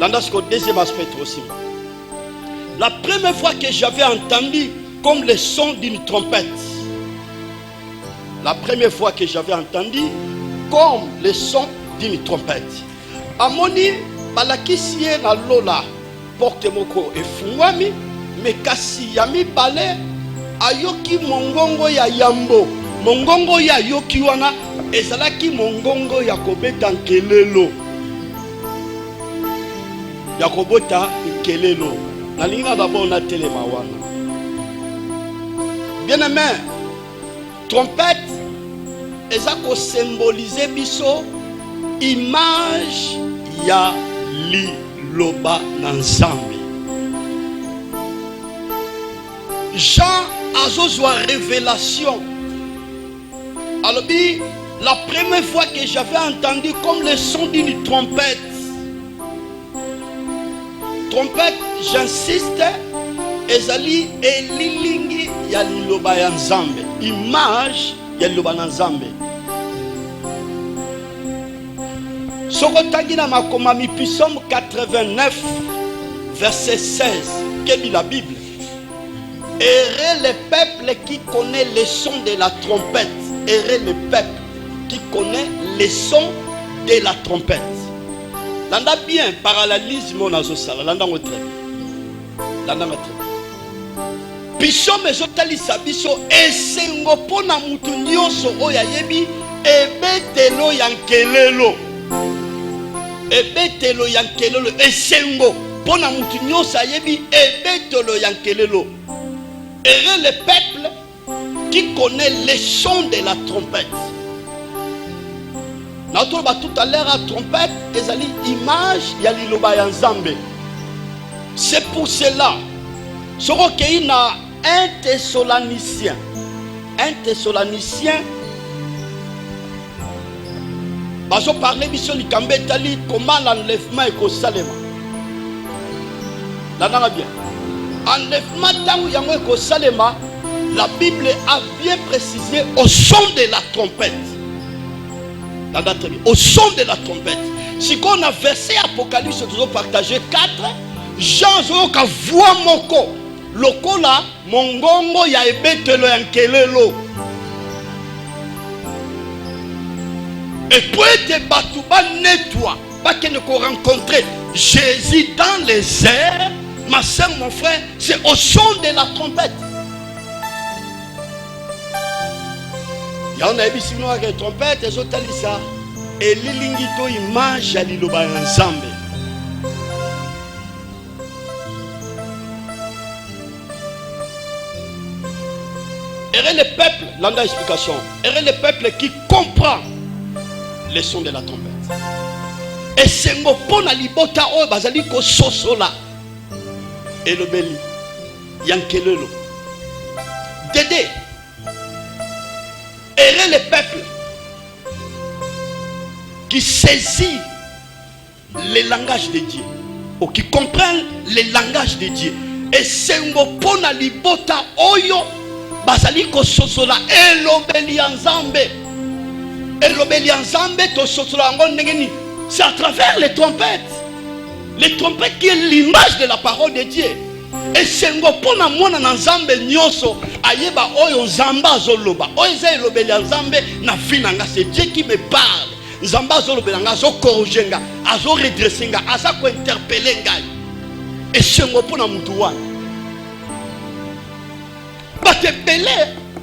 Landas qu'on deuxième aspect aussi. La première fois que j'avais entendu comme le son d'une trompette. La première fois que j'avais entendu comme le son d'une trompette. Amoni balakisi na lola porte moko efungwami me kasi yami bale ayoki mongongo ya yambo. Mongongo ya yoki wana ezalaki mongongo ya kobeta nkelelo. Ya kobota nkelelo. Na linga d'abord na telema wana. Bien-aimé, trompette ezako symboliser biso image ya liloba na nzambe. Jean azozwa révélation. Alors la première fois que j'avais entendu comme le son d'une trompette. Trompette, j'insiste, ezali elilingi ya liloba ya nzambe. Image ya liloba na nzambe. Sokotangi na makomami Psaume 89 verset 16. Quelle est la Bible? Errez le peuple qui connaît le son de la trompette. Errez le peuple qui connaît le son de la trompette. Landa bien parallélisme mon azosala. Landa motre. Landa motre. Psaume ezotalisa biso esengo pona mutu nyonso oyo ayebi ebetelo ya nkelelo. Ebetelo ya nkelelo esengo pona mutu nyonso ayebi ebetelo ya nkelelo. Et le peuple qui connaît les sons de la trompette. Tout à l'heure, la trompette est l'image ya liloba ya nzambe. C'est pour cela qu'il y a un Thessalonicien. Un Thessalonicien. Bazo parler biso likambe tali comment l'enlèvement est kosalema. Là n'a bien. Enlèvement tango yango kosalema, la Bible a bien précisé au son de la trompette. Au son de la trompette. Si on a versé Apocalypse, nous avons partagé 4. Jean Zoka voix moko. Lokola mongongo ya ebetelo yankelelo. Et pour être batouba nettoie, pas qu'il ne rencontrer Jésus dans les airs. Ma soeur, mon frère, c'est au son de la trompette. Il y en a qui ont une trompette, ils ont dit ça. elilingi to image ya liloba ya Nzambe. Errez le peuple, l'anda explication. Errez le peuple qui comprend les sons de la trompette. Et c'est mon pon à libota o bazali ko sosola. Et le beli yankelelo. Dédé. Errez le peuple qui saisit les langages de Dieu, ou qui comprend les langages de Dieu. Et c'est mon pon à libota oyo. Bazali ko sosola elobeli Nzambe. Elobeli Nzambe to sosola ngo ndengeni. C'est à travers les trompettes. Les trompettes qui est l'image de la parole de Dieu. Et c'est ngo pona mona na Nzambe nyonso ayeba oyo Nzamba azoloba. Oyo za elobeli Nzambe na finanga, c'est Dieu qui me parle. Nzamba azolobela nga zo corriger nga, azo redresser nga, aza ko interpeller ngai. Et c'est ngo pona mutu wana.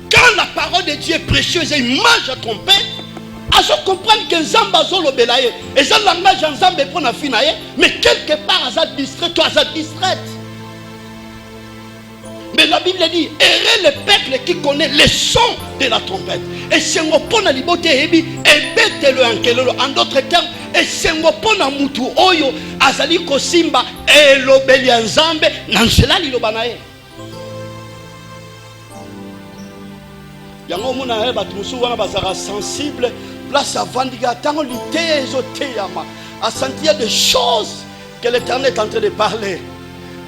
Quand la parole de Dieu est précieuse et image à trompette, à se comprendre que Nzamba zolo belaye et ça langage Nzamba pour na finaye, mais quelque part à ça distrait, toi ça distraite. Mais la Bible dit errez le peuple qui connaît les sons de la trompette. Et c'est ngo pona liboté ebi et betelo ankelelo, en d'autres termes, et c'est ngo pona mutu oyo azali ko simba et lobeli Nzambe nanzela liloba naye. Yango mona e batu musu wana bazara sensible place avandiga tango lité ezoteyama a sentir des choses que l'Éternel est en train de parler.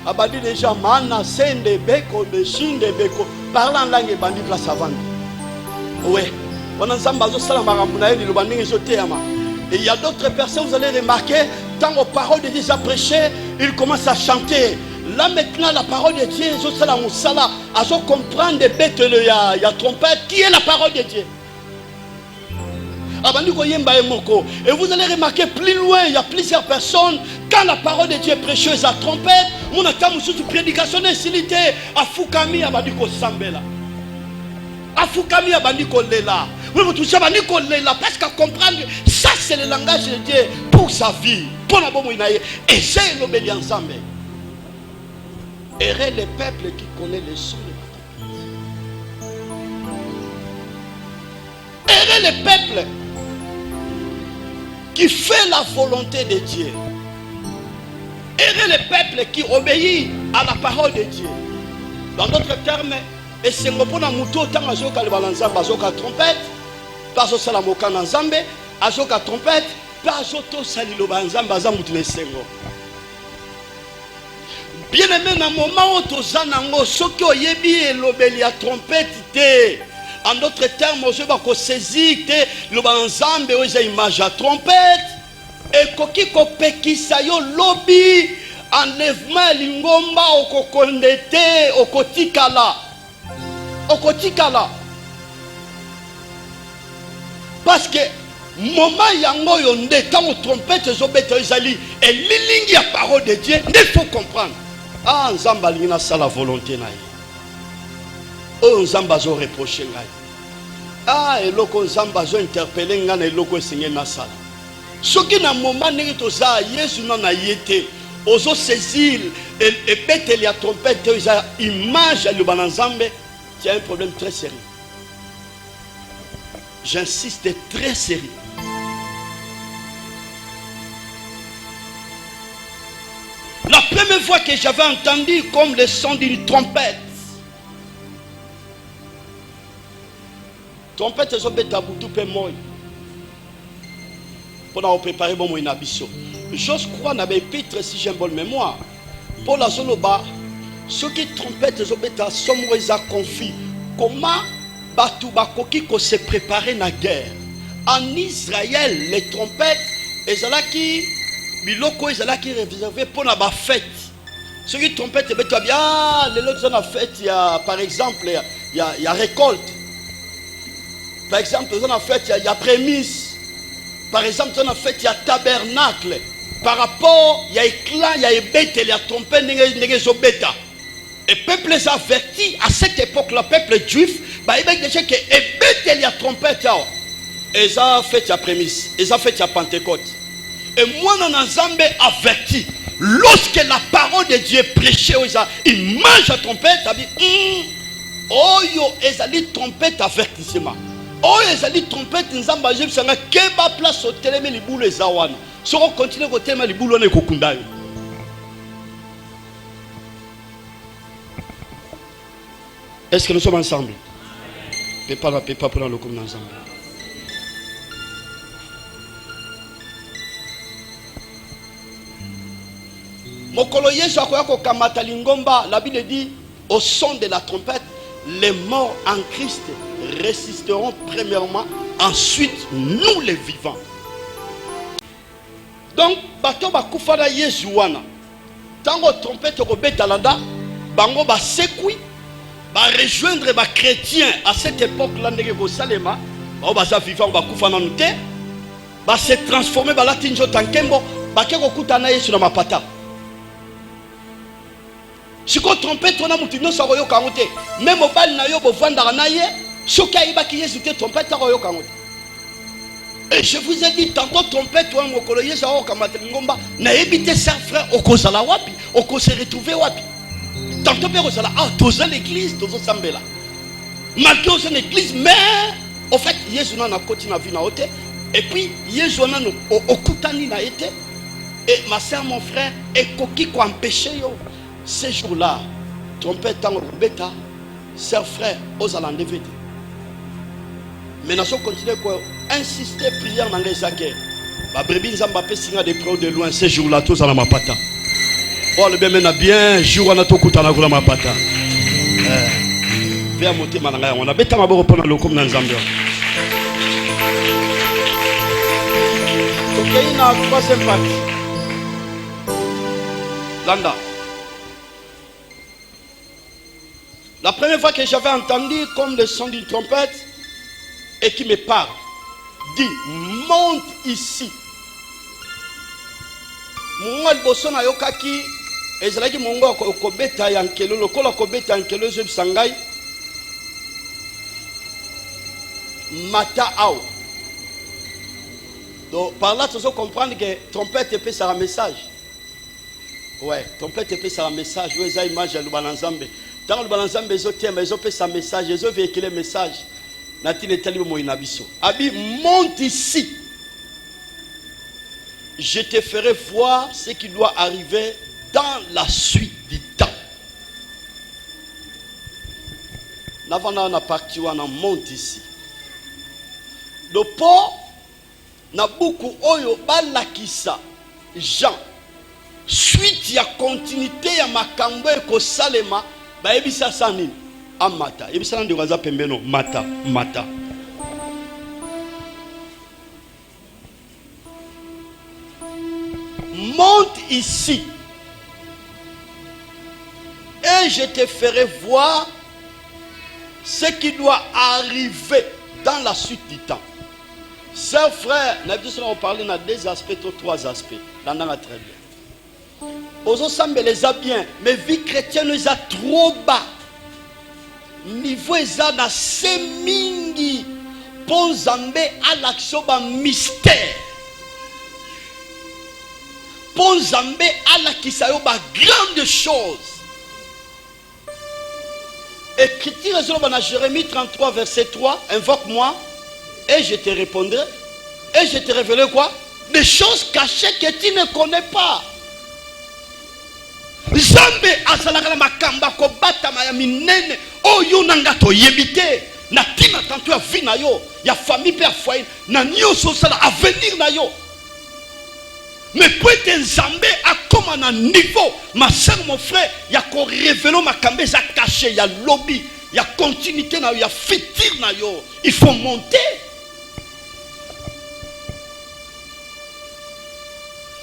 Abadi déjà mana sende beko de shinde beko parlant langue bandi place avandi. Ouais, wana Nzamba zo sala makambo na ye liloba ndenge ezoteyama. Et il y a d'autres personnes, vous allez remarquer, tant aux paroles de Dieu à prêcher, ils commencent à chanter. Là maintenant, la parole de Dieu, à comprendre des bêtes, il y a trompette, qui est la parole de Dieu. Et vous allez remarquer plus loin, il y a plusieurs personnes, quand la parole de Dieu est précieuse à trompette, on a tant de prédication d'insilité, à Fukami, à Bandiko Sambela. À Fukami, à Bandiko Lela. Parce qu'à comprendre, ça c'est le langage de Dieu pour sa vie. Pour la bonne et c'est l'obédience ensemble. Errez le peuple qui connaît les sons de la trompette. Errez le peuple qui fait la volonté de Dieu. Errez le peuple qui obéit à la parole de Dieu. Dans d'autres termes, et c'est mon bon amour tant à Zoka le balanzamba, à Zoka trompette, pas au salamoka nanzambe, à Zoka trompette, pas au to salilo banzamba, zamutune sengo. Bien aimé, dans le moment où tu as ce qui est l'obéli à trompette, en d'autres termes, je vais saisir le banzambe où j'ai image à trompette, et koki kopekisa yo lobby, enlèvement lingomba au kokondete, au kotikala. Au kotikala. Parce que, moment yango yonde, quand on trompette, zobete ezali, et lilingi la parole de Dieu, il faut comprendre. Ah, Nzamba lina sa la volonté na ye. Oh, Nzamba zo reproché ngai. Ah, eloko Nzamba zo interpellé nga na eloko esenye na sala. Soki na moment ndenge toza Yesu na yete, ozo saisir et beteli ya trompette eza image ya loba na Nzambe, il y a un problème très sérieux. J'insiste, très sérieux. La première fois que j'avais entendu comme le son d'une trompette. Trompette, c'est un peu tout moi. Pour préparer mon inabisso. J'ose croire dans l'épître si j'ai une bonne mémoire. Pour la zone bas, ceux qui trompettent, ils sont confus. Comment Batouba Koki se préparer la guerre? En Israël, les trompettes, ils ont qui biloko ezala qui réservé pour la fête. Ceux qui trompettent bien, les autres ont fête, il y a par exemple il y a récolte. Par exemple, ils ont fête, il y a prémisse. Par exemple, ils ont fête, il y a tabernacle. Par rapport, il y a éclat, il y a bête, il y a trompette, il y a bêta. Et peuple les avertis à cette époque, le peuple juif, bah il y a déjà que bête, il y a trompette. Ils ont fait la prémisse, ils ont fait la Pentecôte. Et moi, dans Nzambe averti, lorsque la parole de Dieu est prêchée, il mange la trompette, ça dit, oh yo, ils ont trompette avertissement. Oh, ils ont trompette, Nzambe a dit, keba place au télémé les boules les awana. Si on continue au télémé les boules, on est kokundayo. Est-ce que nous sommes ensemble? Pépa prendre le comme ensemble. Mokolo Yesu akoyako kamata lingomba, la Bible dit, au son de la trompette, les morts en Christ résisteront premièrement, ensuite nous les vivants. Donc, bato bakufana Yesu wana, tango trompette ko betalanda, bango ba sekui, ba rejoindre ba chrétiens à cette époque là ndenge ko salema, ba baza vivant ba kufana nute, ba se transformer ba latinjo tankembo, ba ke ko kutana Yesu na mapata. Si vous trompez, on a monté nos saroyo kamote. Même au bal na yo bo vanda na ye, soka iba ki Yesu te trompette saroyo kamote. Et je vous ai dit tantôt trompette ou mokolo Yesu saroyo kamate ngomba na ebité sa frère okozala wapi, oko se retrouver wapi. Tantôt pe kozala toza l'église, tozo sambela. Malgré aux l'église mais en fait Yesu na koti na vie na ote et puis Yesu na okutani na été et ma sœur mon frère et koki ko empêcher yo. Ces jours-là, trompette en bêta, chers frères, aux alandés. Mais nous allons continuer à insister, prier dans les acquets. Ma brebis Zambapé signe des preuves de loin, ces jours-là, tous à la mapata. Oh, le bien mena bien, jour on a tout coûté à la mapata. Viens monter mananga, on a bêta ma bonne pendant le comme dans Zambia. Ok, il y a une troisième partie. Landa. La première fois que j'avais entendu comme le son d'une trompette et qui me parle, dit monte ici. Moi le bosso na yokaki ezalaki mongo kobeta yankelo lokola kobeta yankelo zo bisangai mata ao. Donc par là tu dois comprendre que trompette peut faire un message. Ouais, trompette peut faire un message. Où est la image de l'Ubananzambe? Dans le balanzambe ils ont fait sa message, ils ont véhiculé le message. Natine talibo moinabiso. Abi monte ici. Je te ferai voir ce qui doit arriver dans la suite du temps. Navana na parti wana monte ici. Le port na beaucoup oyo balakisa Jean. Suite ya continuité ya makambo ko salema. Ba ebisa sani amata ebisa ndio kaza pembeno mata monte ici et je te ferai voir ce qui doit arriver dans la suite du temps. Sœurs, frères, on parle dans deux aspects ou trois aspects. Là, on a très bien. Aux ensembles les a bien, mais vie chrétienne les a trop bas. Niveau les a na semingi. Pon zambe à l'action ba mystère. Pon zambe à la kisayo ba grande chose. Écriture dans Jérémie 33 verset 3, invoque-moi et je te répondrai et je te révélerai quoi? Des choses cachées que tu ne connais pas. Zambe asalaka na makamba ko batama ya minene oyo nanga to yebite na tina tanto ya vie na yo ya famille pe ya foyer na nyonso sala avenir na yo. Mais pour être Nzambe à comme un niveau, ma soeur, mon frère, il y a qu'on révèle ma cambe ça caché, il y a lobby, il y a continuité, il y a futur na yo. Il faut monter.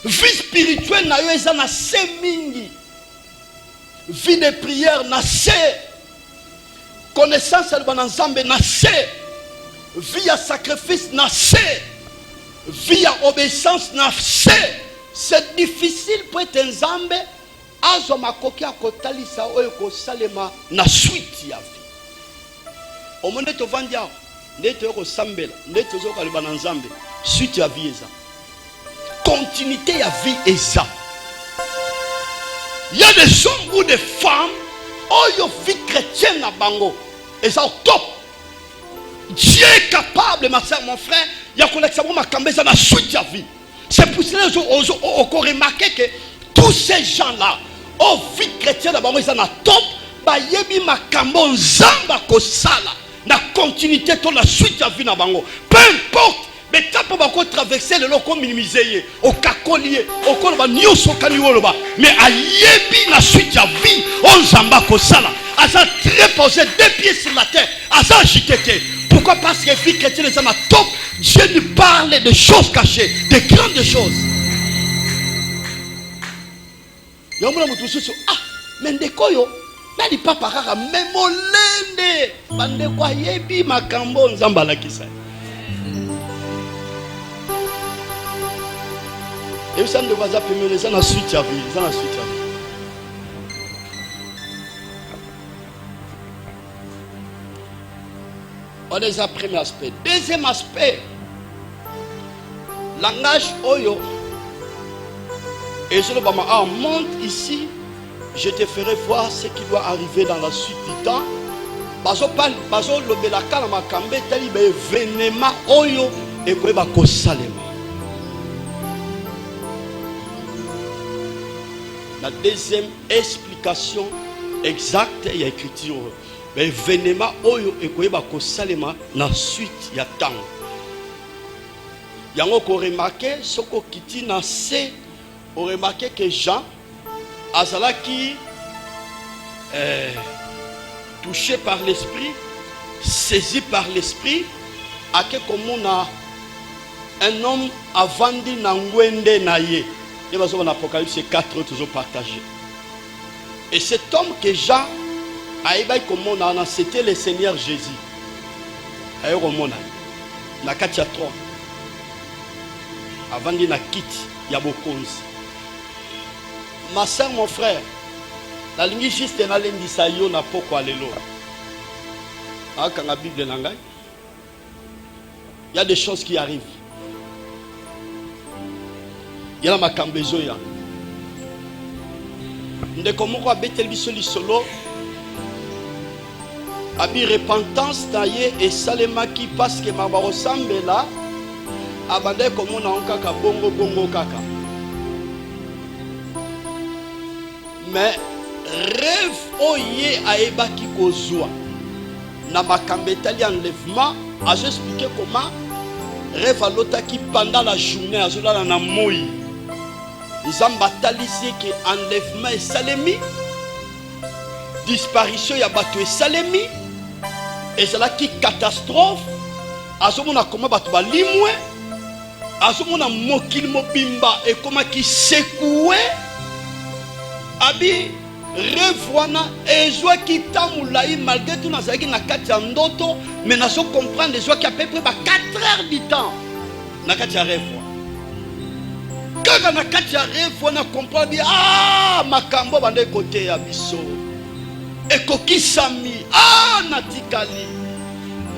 Vie spirituelle na yo eza na semingi. Vie de prière na se. Connaissance de Nzambe na se. Vie à sacrifice na se. Vie à obéissance na se. C'est difficile pour être Nzambe azo makoki akotalisa oyo ko salema na suite ya vie. Omone to vandia ndete yoko sambela, ndete yoko alibana nzambe, suite ya vie eza. Continuité ya vie eza. Il y a des hommes ou des femmes, oh yo vie chrétienne na bango, eza au top. Dieu est capable, ma soeur, mon frère, il y a connexion ma cambeza na suite ya vie. C'est pour cela qu'on remarque que tous ces gens-là, oh vie chrétienne na bango eza na top, ba yebi makambo nzamba ko sala. La continuité de la suite à vie na bango. Peu importe, mais tant pour traverser le locaux minimisé, au cacolier, au colba nyoso kaniwoloba, mais à yebi la suite à vie, on zamba ko sala. À ça très posé, 2 pieds sur la terre, à ça j'étais. Pourquoi? Parce que vie chrétienne est en top. Dieu nous parle de choses cachées, de grandes choses. Yamuna mutususu, ah, mais ndekoyo. Nali papa kaka memolende bande kwa yebi makambo nzamba la kisa. Et ça ne va pas permettre ça na suite à vie, ça na suite à vie. On est à premier aspect. Deuxième aspect, langage oyo. Et je le monte ici. Je te ferai voir ce qui doit arriver dans la suite du temps. Bazo lobelaka na makambe tali be événement oyo et ko ba ko salema. La deuxième explication exacte et écriture. Événement oyo et ko ba ko salema na suite ya temps. Yango ko remarquer soko kiti na C, on remarquer que Jean Azalaki touché par l'esprit, saisi par l'esprit, à que comme on a un homme avant de n'angwende naye. Et bien en Apocalypse 4 toujours partagé. Et cet homme que Jean a ébaï comme on a, c'était le Seigneur Jésus. Aïe comme on a, na katia 3. Avant de na kiti yabokonzi. Ma soeur, mon frère, la ligne juste na lendi sa yo na poko alelo. Aka na Bible nangai. Il y a des choses qui arrivent. Il y a ma kambezo ya. Ndeko moko abetel biso lisolo. Abi repentance taye et salemaki parce que ma barosambela abande komona onkaka bongo bongo kaka. Mais rêve oye aebaki kozwa na makambe tali enlèvement a expliqué comment rêve alotaki pendant la journée azola na moi nzamba talisi que enlèvement et salemi disparition ya bato et salemi et cela qui catastrophe azomona comment bato balimwe azomona mokili mobimba et comment qui secoué abi rêve wana ezwa ki tamulayi malgré tout nazaki na kati ya ndoto mais nazo comprendre ezwa ki à peu près 4 heures du temps na kati ya rêve kaka na kati ya rêve wana comprendre bien ah makambo bande côté ya biso ekokisami ah natikali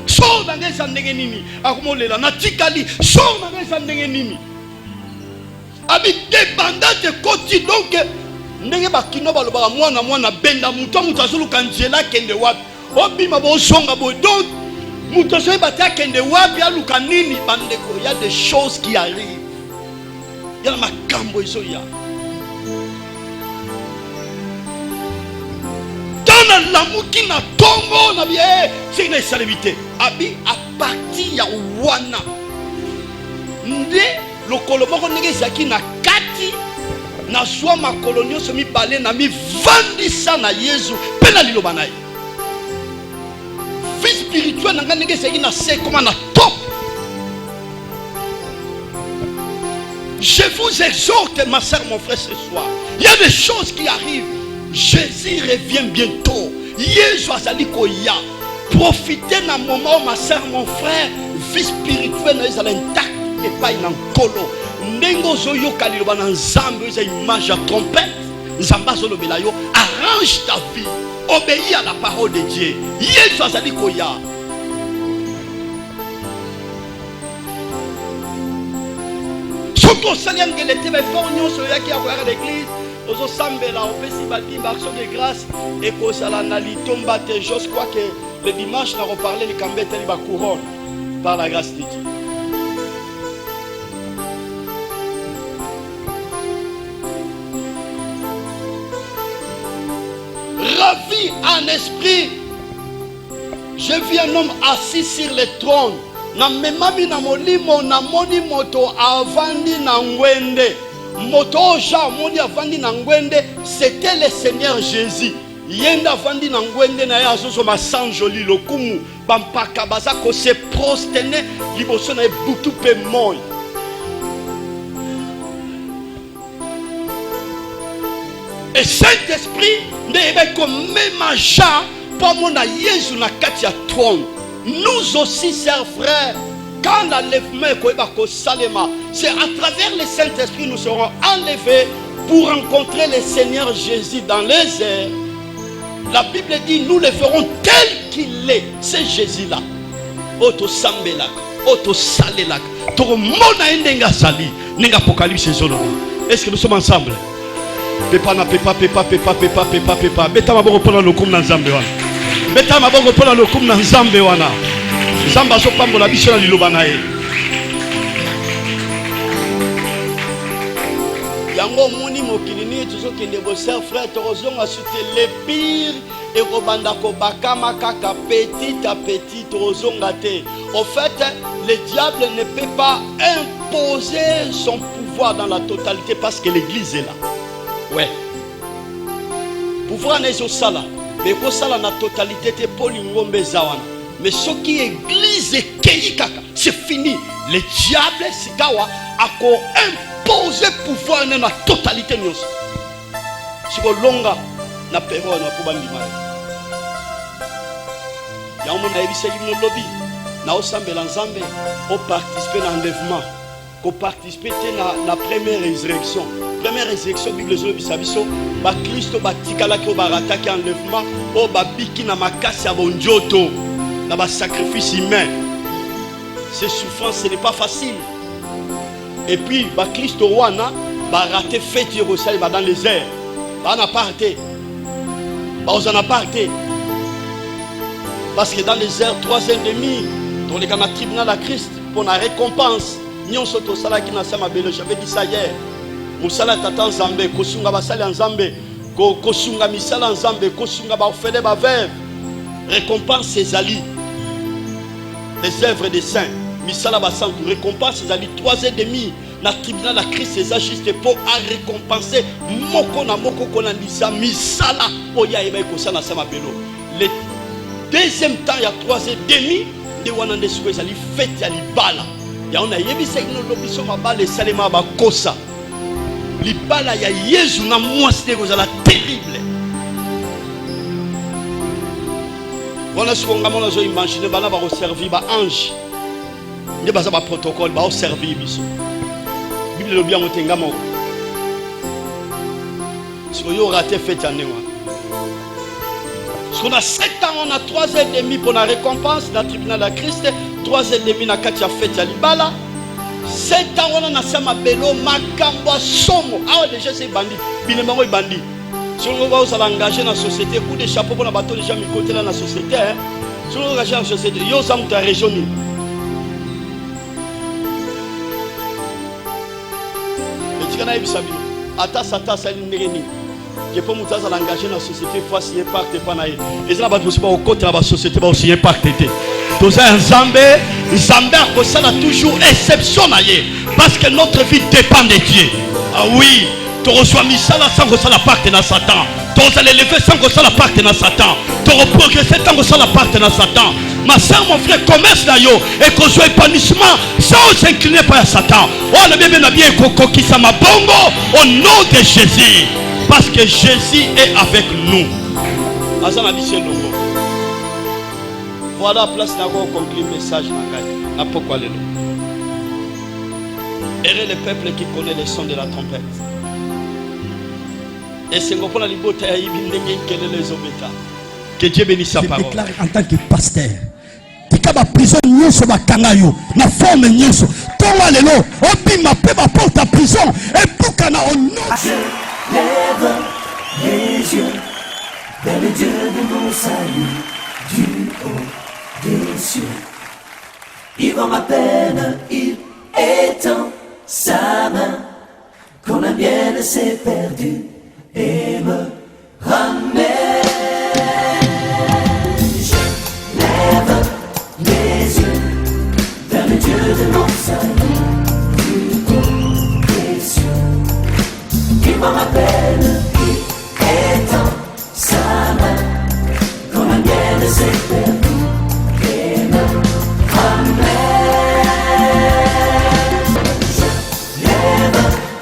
so na ngeza ndenge nini akomolela natikali so na ngeza ndenge nini abi dépendant de côté donc ndenge bakino balobaka mwana benda mutu azoluka nzela kende wapi obima bozonga boy donc mutu azoyeba te akende wapi aluka nini bandeko. Il y a des choses qui arrivent, il y a makambo ezoya tana lamuki na tongo na bien c'est une salubrité abi à partir ya wana nde lokolo moko ndenge ezaki na kati na soi ma colonio se mi balé na mi vandisa na Yesu pena liloba na ye vie spirituelle na ngane ngese na se comment na top. Je vous exhorte ma soeur mon frère ce soir, il y a des choses qui arrivent. Jésus revient bientôt. Yesu azali koya. Profitez na moment ma soeur mon frère, vie spirituelle na ezala intact et pas in kolo. Nengo zoyoka liloba na nzambe eza image ya trompette nzamba zolobela yo arrange ta vie, obéis à la parole de Dieu. Yesu azali koya. soki osali angele te baeffort nyonso oyaki akoyaka l'église ozosambela opesi badimba action de grâce ekozala na litomba te. J'ose crois que le dimanche na reparler likambo etali bacouronne par la grâce de Dieu. Ravi en esprit, j'ai vu un homme assis sur le trône. Na memami na molimo na moni moto avandi na ngwende. Moto oja moni avandi na ngwende, c'était le Seigneur Jésus. Yenda avandi na ngwende na ya azozo masanjoli lokumu bampaka baza ko se prosterner liboso na butu pe moy. Et Saint-Esprit n'est comme même Jean pour mon Jésus na kati ya trône. Nous aussi, chers frères, quand l'enlèvement est salema, c'est à travers le Saint-Esprit nous serons enlevés pour rencontrer le Seigneur Jésus dans les airs. La Bible dit nous le ferons tel qu'il est. C'est Jésus-là. Oto sambela, oto salela, to mona endenga sali, nenga apocalypse zolona. Est-ce que nous sommes ensemble? Pepa na pepa pepa pepa pepa pepa pepa. Beta maboko pona lokum na Nzambe wana. Beta maboko pona lokum na Nzambe wana. Nzambe azopambola biso na liloba na ye. Yango moni mokili ni tozokende bo chers frères tozonga sute le pire et kobanda ko bakama kaka petit à petit tozonga te. En fait, le diable ne peut pas imposer son pouvoir dans la totalité parce que l'église est là. Ouais. Pouvoir n'est au sala, mais au sala na totalité te polingombe zawana. Mais ce qui est église est keikaka, c'est fini. Le diable sikawa a imposé pouvoir dans la totalité nyos. Si ko longa na pero na ko bandi mari. Ya mo na ebise limno lobby na osambela nzambe o participer dans l'enlèvement, ko participer na première résurrection. Première résurrection, Bible Bisabiso, ba Christo batikala ko barataki enlèvement, o babiki na makasi ya bonjoto, na ba sacrifice humain. Ces souffrances, ce n'est pas facile. Et puis, ba Christo wana, ba raté fête Jérusalem dans les airs. Ba na parté. Ba on a parté. Parce que dans les airs 3h30, dans les gamins tribunal à Christ, pour la récompense, nyon soto sala ki na sama belo, j'avais dit ça hier. Musala tata nzambe kosunga basali nzambe kosunga misala nzambe kosunga ba ofele ba veuve récompense ezali les œuvres des saints misala ba saint récompense ezali 3h30 na tribunal la Christ eza juste pour à récompenser moko na moko kona lisa misala oya eba kosala sama belo. Le deuxième temps il y a 3h30 de wana ndesuko ezali fête ya libala ya on a yebisa ino lobiso mabale salema ba kosa. Libala ya Yesu na mwasi kozala terrible. Voilà ce qu'on a zo imaginer bana ba servir ba ange. Ne ba za ba protocole ba servir biso. Bible lo bien motenga moko. Si vous avez raté fête année. Parce qu'on a 7 ans, on a 3h30 pour la récompense dans le tribunal de Christ, 3h30 na katia fête ya libala. 7 ans on a sama belo makambo somo. Ah déjà c'est bandit. Bilemango bandit. Si on va vous engager dans la société, coup de chapeau pour la bateau déjà mis côté dans la société. Si on engage dans la société, yo ça ta région. Et tu connais bisabi. Ata sata sali ngeni. Que pour muta za engager dans la société, faut signer pacte pas naï. Et ça va pas au côté de la société, va signer pacte. Tous un Zambé, Zambé a toujours exception parce que notre vie dépend de Dieu. Ah oui, tu reçois Misala sans que ça la parte dans Satan. Tu vas l'élever sans que ça la parte dans Satan. Tu vas progresser sans que ça la parte dans Satan. Ma soeur, mon frère, commerce là yo et qu'on soit épanouissement sans s'incliner par Satan. Oh le bébé n'a bien qui ça m'a bongo au nom de Jésus. Parce que Jésus est avec nous. Azana dit c'est logo. Voilà place n'a pas conclu message n'a pas quoi le nom. Errez le peuple qui connaît les sons de la trompette. Et c'est qu'on la liberté à les obéta. Que Dieu bénisse sa parole. Je déclare en tant que pasteur. tika ba prison nyonso bakanga yo na forme nyonso tonga lelo obima pe ba porte à prison epuka na ono. Je lève les yeux vers le Dieu de mon salut, du haut des cieux. Il voit ma peine, il étend sa main quand la mienne s'est perdue et me ramène. Je lève les yeux vers le Dieu de mon salut, du haut des cieux. Il voit ma peine, il étend sa main quand la mienne s'est perdue.